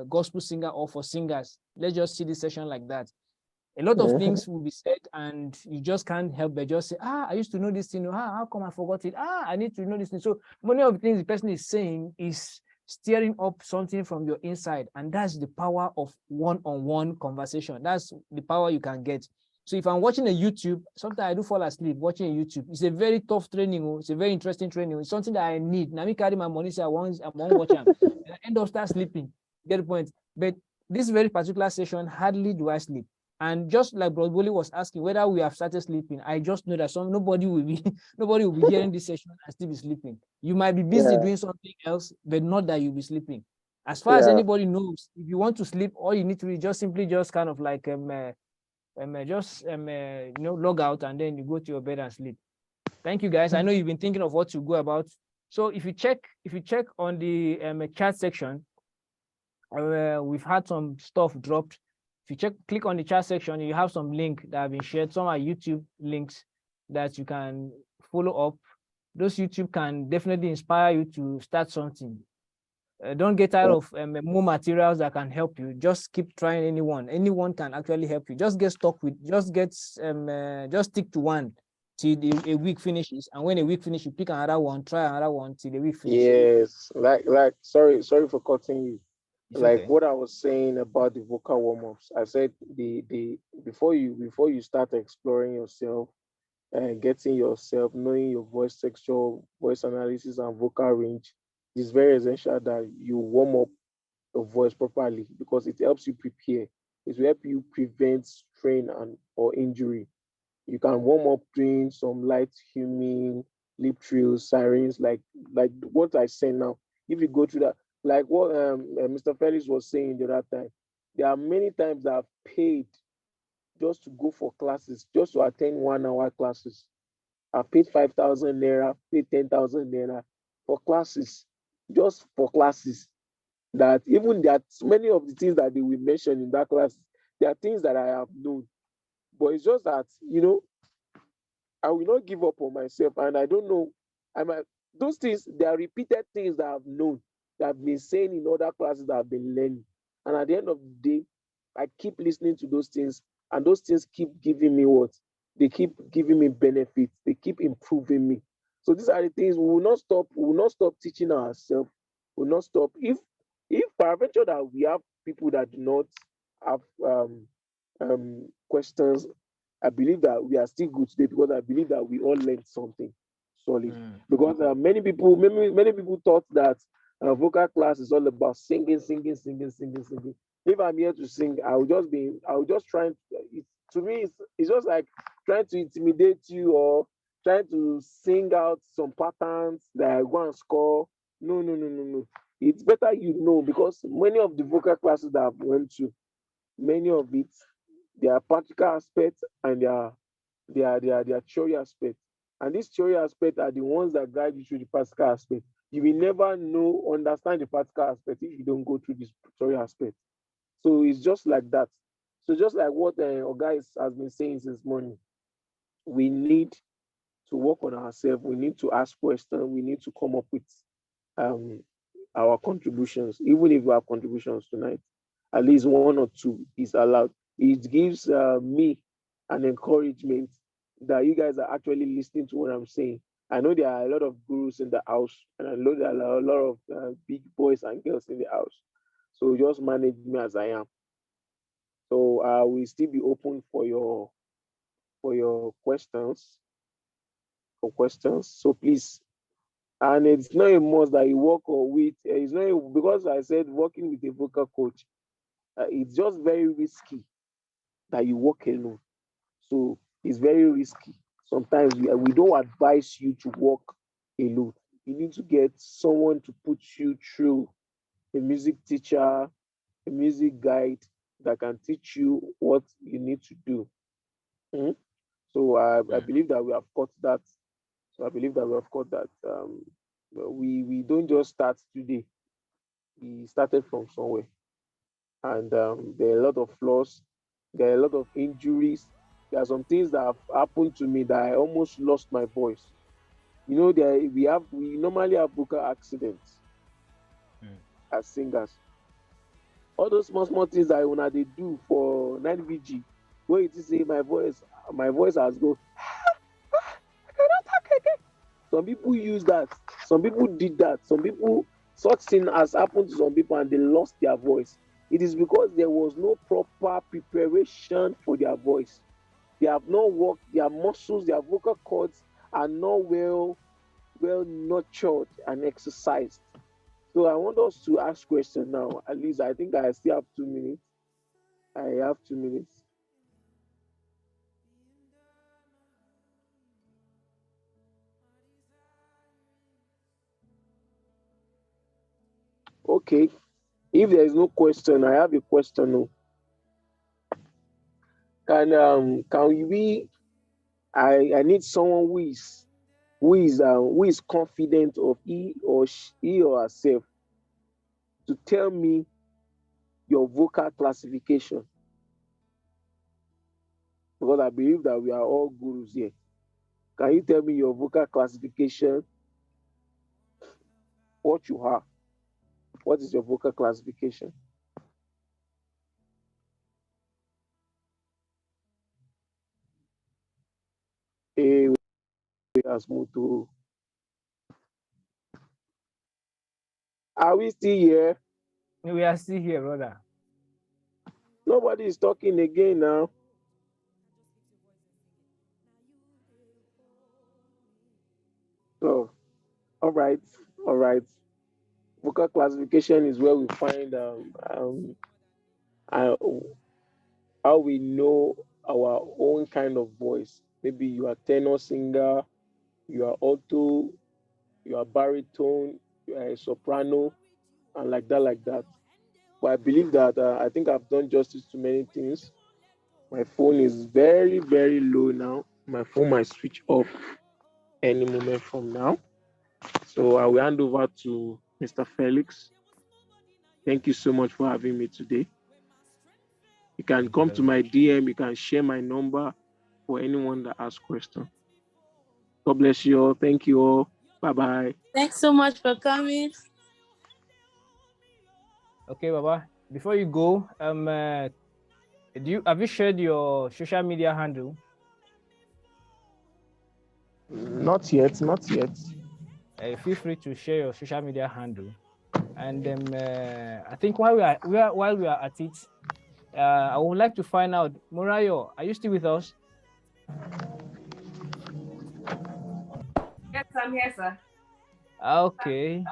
gospel singer or for singers. Let's just see this session like that. A lot of things will be said, and you just can't help but just say, I used to know this thing. How come I forgot it? I need to know this thing. So many of the things the person is saying is stirring up something from your inside, and that's the power of one-on-one conversation. That's the power you can get. So if I'm watching a YouTube, sometimes I do fall asleep watching a YouTube. It's a very tough training. It's a very interesting training. It's something that I need. Now me carry my money, say I won't watch them. I end up start sleeping. Get the point. But this very particular session, hardly do I sleep. And just like Bro Bully was asking whether we have started sleeping, I just know that nobody will be hearing this session and still be sleeping. You might be busy doing something else, but not that you'll be sleeping. As far as anybody knows, if you want to sleep, all you need to do is just simply just kind of like log out, and then you go to your bed and sleep. Thank you, guys. I know you've been thinking of what to go about. So if you check on the chat section, we've had some stuff dropped. If you click on the chat section, you have some link that have been shared. Some are YouTube links that you can follow up. Those YouTube can definitely inspire you to start something. Don't get tired of more materials that can help you. Just keep trying anyone. Anyone can actually help you. Just stick to one till a week finishes. And when a week finishes, you pick another one, try another one till the week finishes. Yes, sorry for cutting you. It's like okay. what I was saying about the vocal warm-ups, I said the before you start exploring yourself and getting yourself, knowing your voice texture, voice analysis, and vocal range, it's very essential that you warm up your voice properly because it helps you prepare. It will help you prevent strain or injury. You can warm up doing some light humming, lip trills, sirens, like what I say now. If you go through that, like what Mr. Felix was saying the other time, there are many times that I've paid just to go for classes, just to attend 1 hour classes. I've paid 5,000 naira, paid 10,000 naira for classes, just for classes. That even that many of the things that they will mention in that class, there are things that I have known. But it's just that, I will not give up on myself. And I don't know, those things, they are repeated things that I've known, that I've been saying in other classes that I've been learning. And at the end of the day, I keep listening to those things, and those things keep giving me what? They keep giving me benefits. They keep improving me. So these are the things we will not stop. We will not stop teaching ourselves. We will not stop. If peradventure that we have people that do not have questions, I believe that we are still good today because I believe that we all learned something solid. Because many people thought that vocal class is all about singing, singing, singing, singing, singing. If I'm here to sing, I will just try. To me, it's just like trying to intimidate you or trying to sing out some patterns that I go and score. No, no, no, no, no. It's better because many of the vocal classes that I've went to, many of it, there are practical aspects and there are theory aspects. And these theory aspects are the ones that guide you through the practical aspect. You will never understand the practical aspect if you don't go through this theory aspect. So it's just like that. So just like what guys has been saying since morning, we need to work on ourselves. We need to ask questions. We need to come up with um, our contributions, even if we have contributions tonight. At least one or two is allowed. It gives me an encouragement that you guys are actually listening to what I'm saying. I know there are a lot of gurus in the house, and I know there are a lot of big boys and girls in the house. So just manage me as I am. So I will still be open for your questions. So please, and it's not a must that you work or with. It's not because I said working with a vocal coach. It's just very risky that you work alone. So it's very risky. Sometimes we don't advise you to work alone. You need to get someone to put you through, a music teacher, a music guide that can teach you what you need to do. Mhm. So I believe that we have got that. So I believe that we have got that. We don't just start today. We started from somewhere, and there are a lot of flaws. There are a lot of injuries. There are some things that have happened to me that I almost lost my voice. You know, we normally have vocal accidents as singers. All those small things that when they do for night VG, where it is say my voice has go. Some people use that. Some people did that. Some people, such thing has happened to some people and they lost their voice. It is because there was no proper preparation for their voice. They have not worked, their muscles, their vocal cords are not well nurtured and exercised. So I want us to ask questions now. At least I think I still have 2 minutes. I have 2 minutes. Okay. If there is no question, I have a question. No. Can we? I need someone who is confident of he or herself to tell me your vocal classification, because I believe that we are all gurus here. Can you tell me your vocal classification? What you have? What is your vocal classification? A as Mutu. Are we still here? We are still here, brother. Nobody is talking again now. So, all right. Vocal classification is where we find uh, how we know our own kind of voice. Maybe you are tenor singer, you are alto, you are baritone, you are a soprano, and like that. But I believe that I think I've done justice to many things. My phone is very, very low now. My phone might switch off any moment from now. So I will hand over to Mr. Felix. Thank you so much for having me today. You can come to my DM, you can share my number for anyone that asks questions. God bless you all. Thank you all. Bye-bye. Thanks so much for coming. Okay, Baba. Before you go, have you shared your social media handle? Not yet. Feel free to share your social media handle. And I think while we are at it, I would like to find out, Murayo, are you still with us? Yes, I'm here, sir. Okay.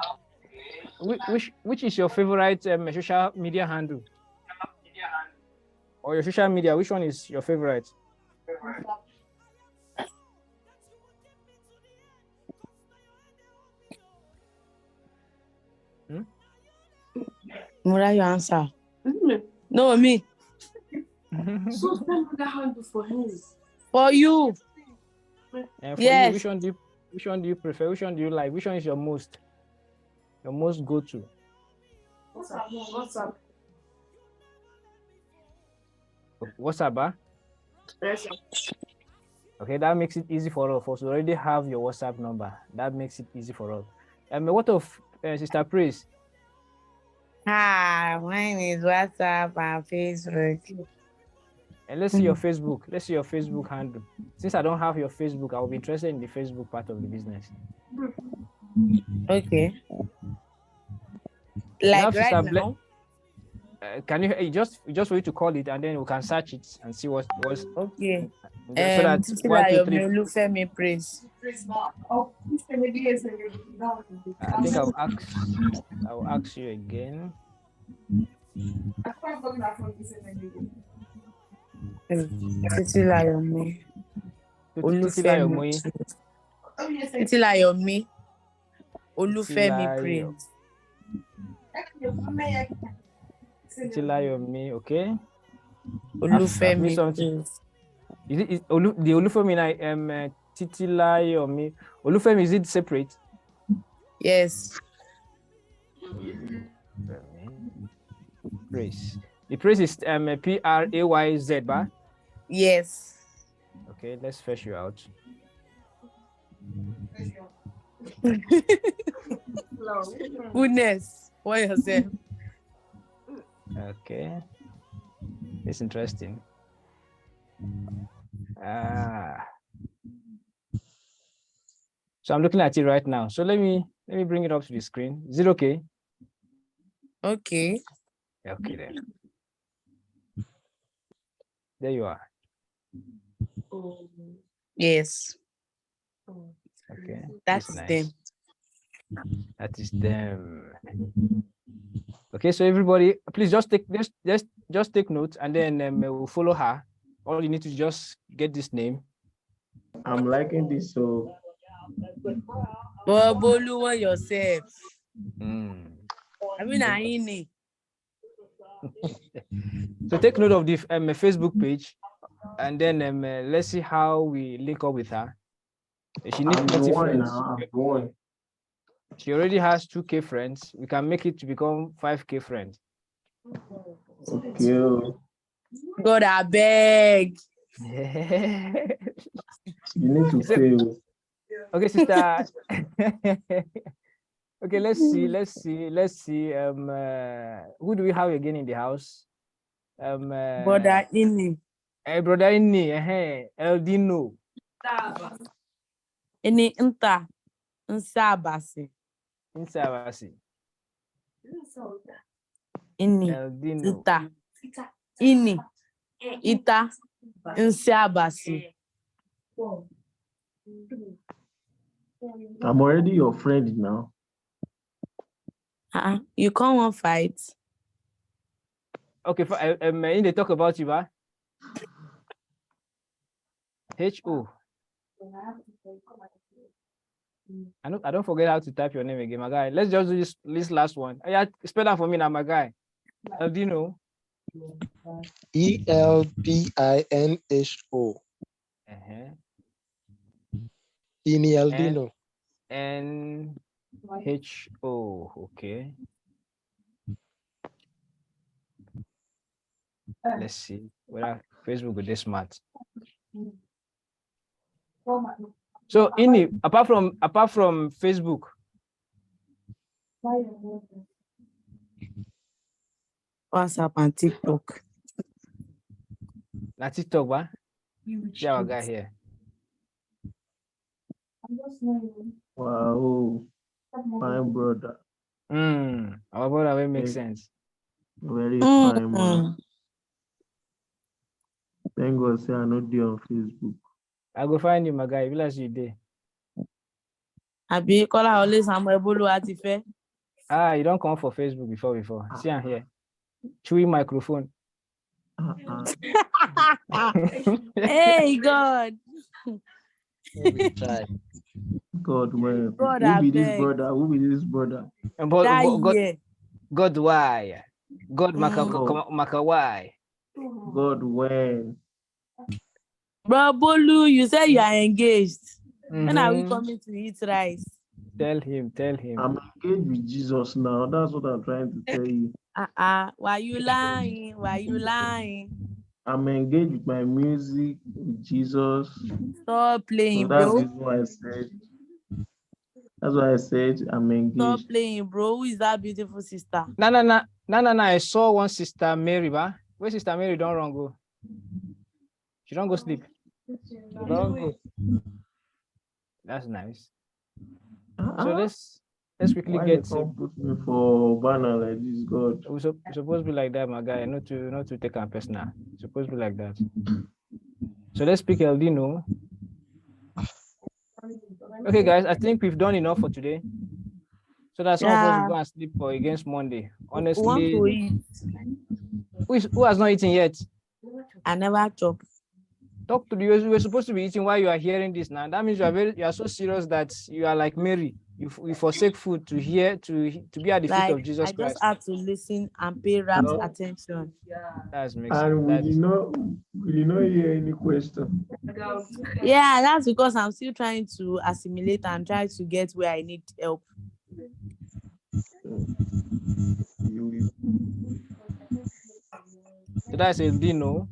Which is your favorite social media handle? Or your social media, which one is your favorite? Mura, you answer. No, me. So send me the handle for him. For you. And for Yes. you, which one do you prefer? Which one do you like? Which one is your most go-to? WhatsApp. WhatsApp, huh? Yes. Okay, that makes it easy for all of us. We already have your WhatsApp number. That makes it easy for us. What of Sister Praise? Mine is WhatsApp and Facebook. And let's see your Facebook. Let's see your Facebook handle. Since I don't have your Facebook, I will be interested in the Facebook part of the business. Okay. Like Sister right now? Can you just for you to call it, and then we can search it and see what was okay. So that 1, 2, 3. Olufemi Praise. I think I'll ask you again. Titilayomi. Olufemi. Titilayomi. Olufemi Praise. Titilayomi, okay. Olufemi Praise. Is it the Olufemi Titilayomi? Olufemi, is it separate? Yes. Praise. The praise is Prayz, ba? Yes. Okay, let's fetch you out. Goodness, for yourself. Okay. It's interesting. So I'm looking at it right now. So let me bring it up to the screen. Is it okay? Okay. Okay then. There you are. Yes. Okay. That's nice. them. That is them. Okay, so everybody, please just take note, and then we'll follow her. All you need to just get this name. I'm liking this. So, Bolu yourself. I mean, I need. So take note of the Facebook page, and then let's see how we link up with her. She needs 20 friends. She already has 2K friends. We can make it to become 5K friends. Okay. God, I beg. You need to pay. Okay, sister. Okay, let's see. Who do we have again in the house? Brother Inni. Brother Inni. Eldino. Ini Nta. Nsabasi. Ini. Eldino. Ita. Ini. Ita. Nsabasi. I'm already your friend now. You can't want fight. Okay, they talk about you, huh? H-O. I don't forget how to type your name again, my guy. Let's just do this last one. Yeah, spell that for me now, my guy. Eldino. Eldino. Ini Eldino. N-H-O. Okay. Let's see whether Facebook is this smart. So Inni, apart from Facebook, WhatsApp and TikTok. na TikTok, what? Yeah, our guy here. Wow, my brother. Our brother will make sense. Very fine, man. Thank God, say I not there on Facebook. I go find you, my guy. Will you there? Abi Kola always Samuel Bolu Atife. You don't come for Facebook before. See, I'm here. Chewy microphone. Hey, God. God, where? God, Who be this brother? Who be this brother? God, why? God, Maka, why? God, when? Bro, Bolu, you say you are engaged. When are we coming to eat rice? Tell him. I'm engaged with Jesus now. That's what I'm trying to tell you. Why you lying? I'm engaged with my music, with Jesus. Stop playing, so that's bro. That's why I said I'm engaged. Stop playing, bro. Who is that beautiful sister? No. I saw one sister Mary, ba? Where Sister Mary don't run go? She don't go sleep. Don't go. That's nice. So let's quickly get to put me for banner like this, God. We're supposed to be like that, my guy. Not to take our personal. It's supposed to be like that. So let's pick Eldino. Okay, guys, I think we've done enough for today. So that some of us will go and sleep for against Monday. Honestly, who has not eaten yet? I never chop. Talk to you. We're supposed to be eating while you are hearing this now. That means you are so serious that you are like Mary. You forsake food to be at the feet of Jesus Christ. I just have to listen and pay rapt attention. That's makes sense. And will you not hear any question? Yeah, that's because I'm still trying to assimilate and try to get where I need help. So that's Eldino.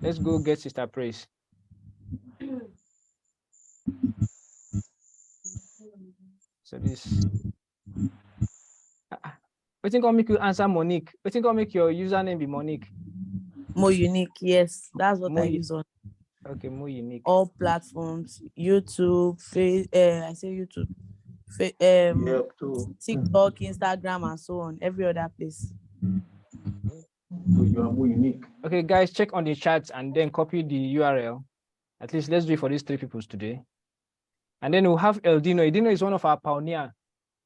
Let's go get Sister Praise. So this. What think I'll make you answer Monique? What think I'll make your username be Monique? More unique, yes. That's what More I use on Okay, more unique. all platforms. YouTube, I say YouTube. TikTok, Instagram, and so on. Every other place. So you are more unique. Okay, guys, check on the chat and then copy the URL. At least let's do it for these 3 people today. And then we'll have Eldino. Eldino is one of our pioneer.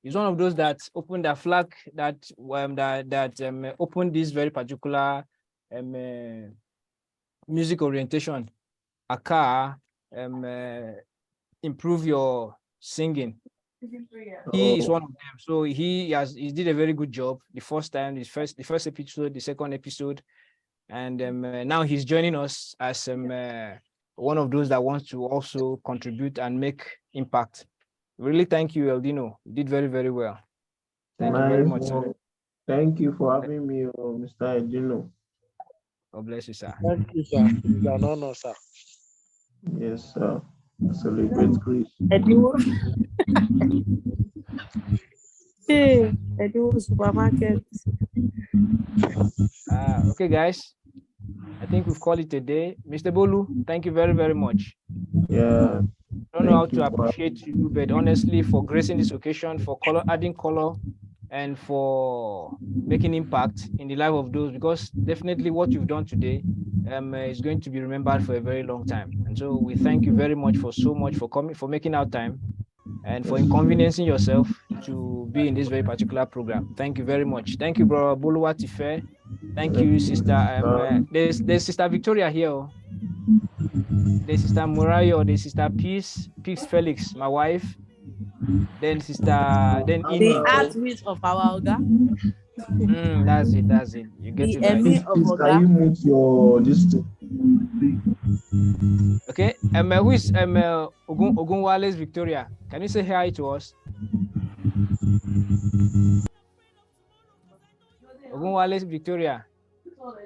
He's one of those that opened the flag that opened this very particular music orientation. Aka, improve your singing. He is one of them. So he did a very good job the first time, the first episode, the second episode, and now he's joining us as one of those that wants to also contribute and make impact. Really, thank you, Eldino. You did very, very well. Thank you very much. Thank you for having me, Mr. Eldino. God bless you, sir. Thank you, sir. It's an honor, sir. Yes, sir. Celebrate grace. Hey, Edu supermarket. Okay, guys. I think we've called it a day. Mr. Bolu, thank you very, very much. Yeah. I don't know how to appreciate you, but honestly, for gracing this occasion, for adding color, and for making impact in the life of those, because definitely what you've done today is going to be remembered for a very long time. And so we thank you very much for coming, for making our time, and for inconveniencing yourself to be in this very particular program. Thank you very much. Thank you, brother Boluwatife. Thank you, sister. There's Sister Victoria here. There's Sister Murayo. There's Sister Peace Felix, my wife. Then The heartbeat of our Oga. That's it. You get the it right. Can you mute your distance? Okay. Who is Ogunwale's Victoria? Can you say hi to us? Ogunwale's Victoria.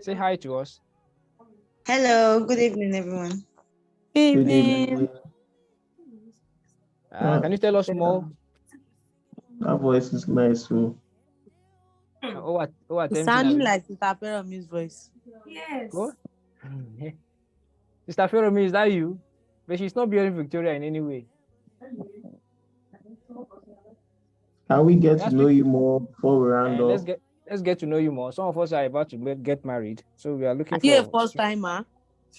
Say hi to us. Hello, good evening, everyone. Good evening. Can you tell us more? That voice is nice, too. It's sounding like Sister Feromi's voice. Yes. What? Sister Feromi, is that you? But she's not bearing Victoria in any way. Can we get to know you more before we round up? Let's get to know you more. Some of us are about to get married, so we are looking for. Are you a first timer?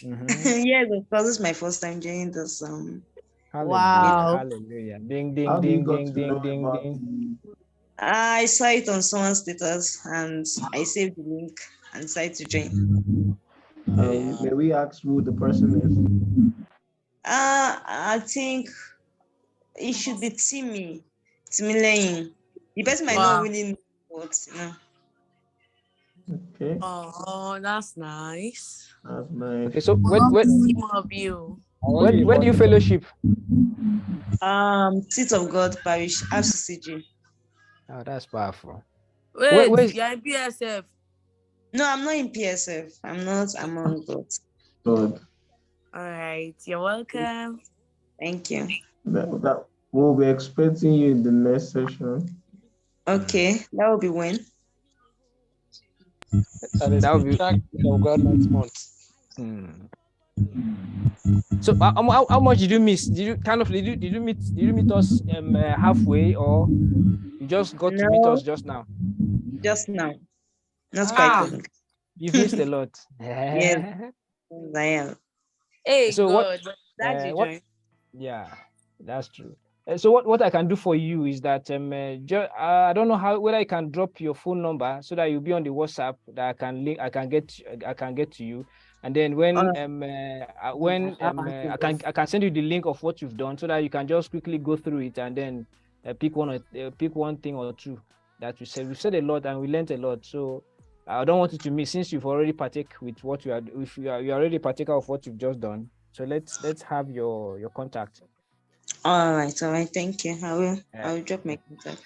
Yes, of course, it's my first time joining this. Hallelujah, wow. Hallelujah. Ding, ding, ding, ding, ding, ding, ding. I saw it on someone's status and I saved the link and decided to join. May we ask who the person is? I think it should be Timmy Lane. The person might not really know what, Okay. Oh, that's nice. That's nice. Okay, so where do you fellowship? Seat of God Parish, RCCG. Oh, that's powerful. Wait, you're in PSF? No, I'm not in PSF. I'm not among God. Good. All right, you're welcome. Thank you. That we'll be expecting you in the next session. Okay, that will be when? That will be God next month. So how much did you miss? Did you meet us halfway, or you just got to meet us just now? Just now. Not quite long. You've missed a lot. Yes, I am. Hey, so God, what? Yeah, that's true. So what I can do for you is that I don't know whether I can drop your phone number so that you'll be on the WhatsApp that I can get to you, and then when I can send you the link of what you've done so that you can just quickly go through it and then pick one thing or two that we said. We've said a lot and we learned a lot, so I don't want you to miss, since you've already partake with what you are. If you are already a partaker of what you've just done, so let's have your contact. All right. Thank you. I will drop my contact.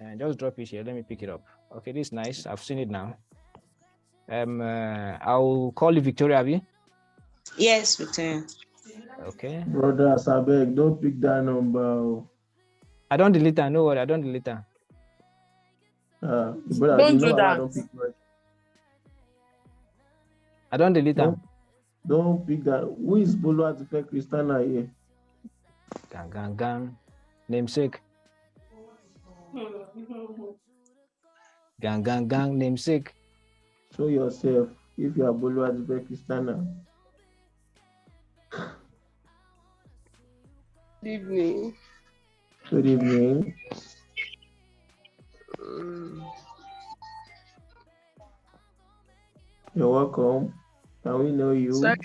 And just drop it here. Let me pick it up. Okay, this is nice. I've seen it now. I'll call you Victoria, Abi. Yes, Victoria. Okay. Brother Sabek, don't pick that number. I don't delete her. No worry, I don't delete her. Brother, Don't you do know that. I don't pick words. I don't delete her. Don't pick that. Who is Bolo Atife Christiana here? Gang, gang, gang. Namesake. Gang, gang, gang. Namesake. Show yourself if you are Bolo Atife Christiana. Good evening. Good evening. You're welcome. Can we know you? Sorry,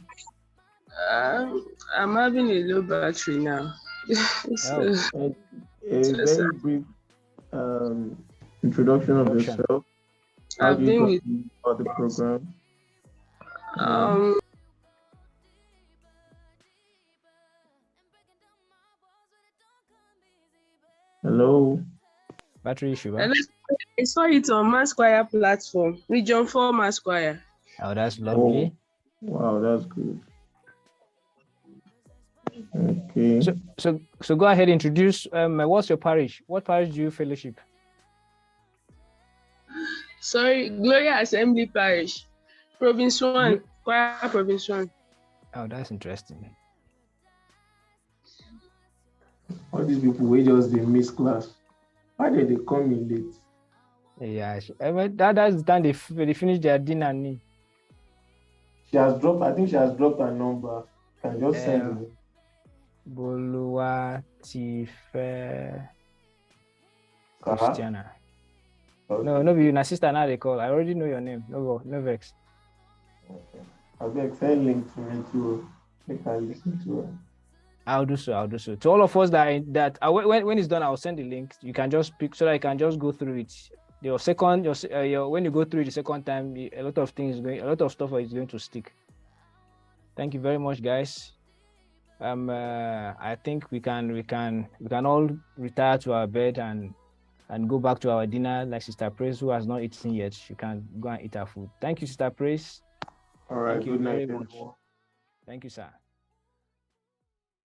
I'm having a low battery now. Oh. A very brief introduction of yourself. How I've do been you with talk about the program? Hello. Battery issue. Huh? I saw it on Masquire platform, Region 4 Masquire. Oh, that's lovely. Wow, that's good. Okay. So go ahead, introduce. What's your parish? What parish do you fellowship? Sorry, Gloria Assembly Parish, Province 1, Choir Province 1. Oh, that's interesting. All these people we just they miss class. Why did they come in late? Yeah, that's the time they finish their dinner. She has dropped. I think she has dropped her number. Can just send it. Bolua Tife Christiana. Okay. No, be your sister now they call. I already know your name. No vex. Okay. I'll be send link to me too. I can listen to her. I'll do so. To all of us that when it's done, I'll send the link. You can just pick so that I can just go through it. When you go through it the second time, a lot of stuff is going to stick. Thank you very much, guys. I think we can all retire to our bed and go back to our dinner. Like Sister Praise, who has not eaten yet, she can go and eat her food. Thank you, Sister Praise. All right. Thank you good night, very much. everyone. Thank you, sir.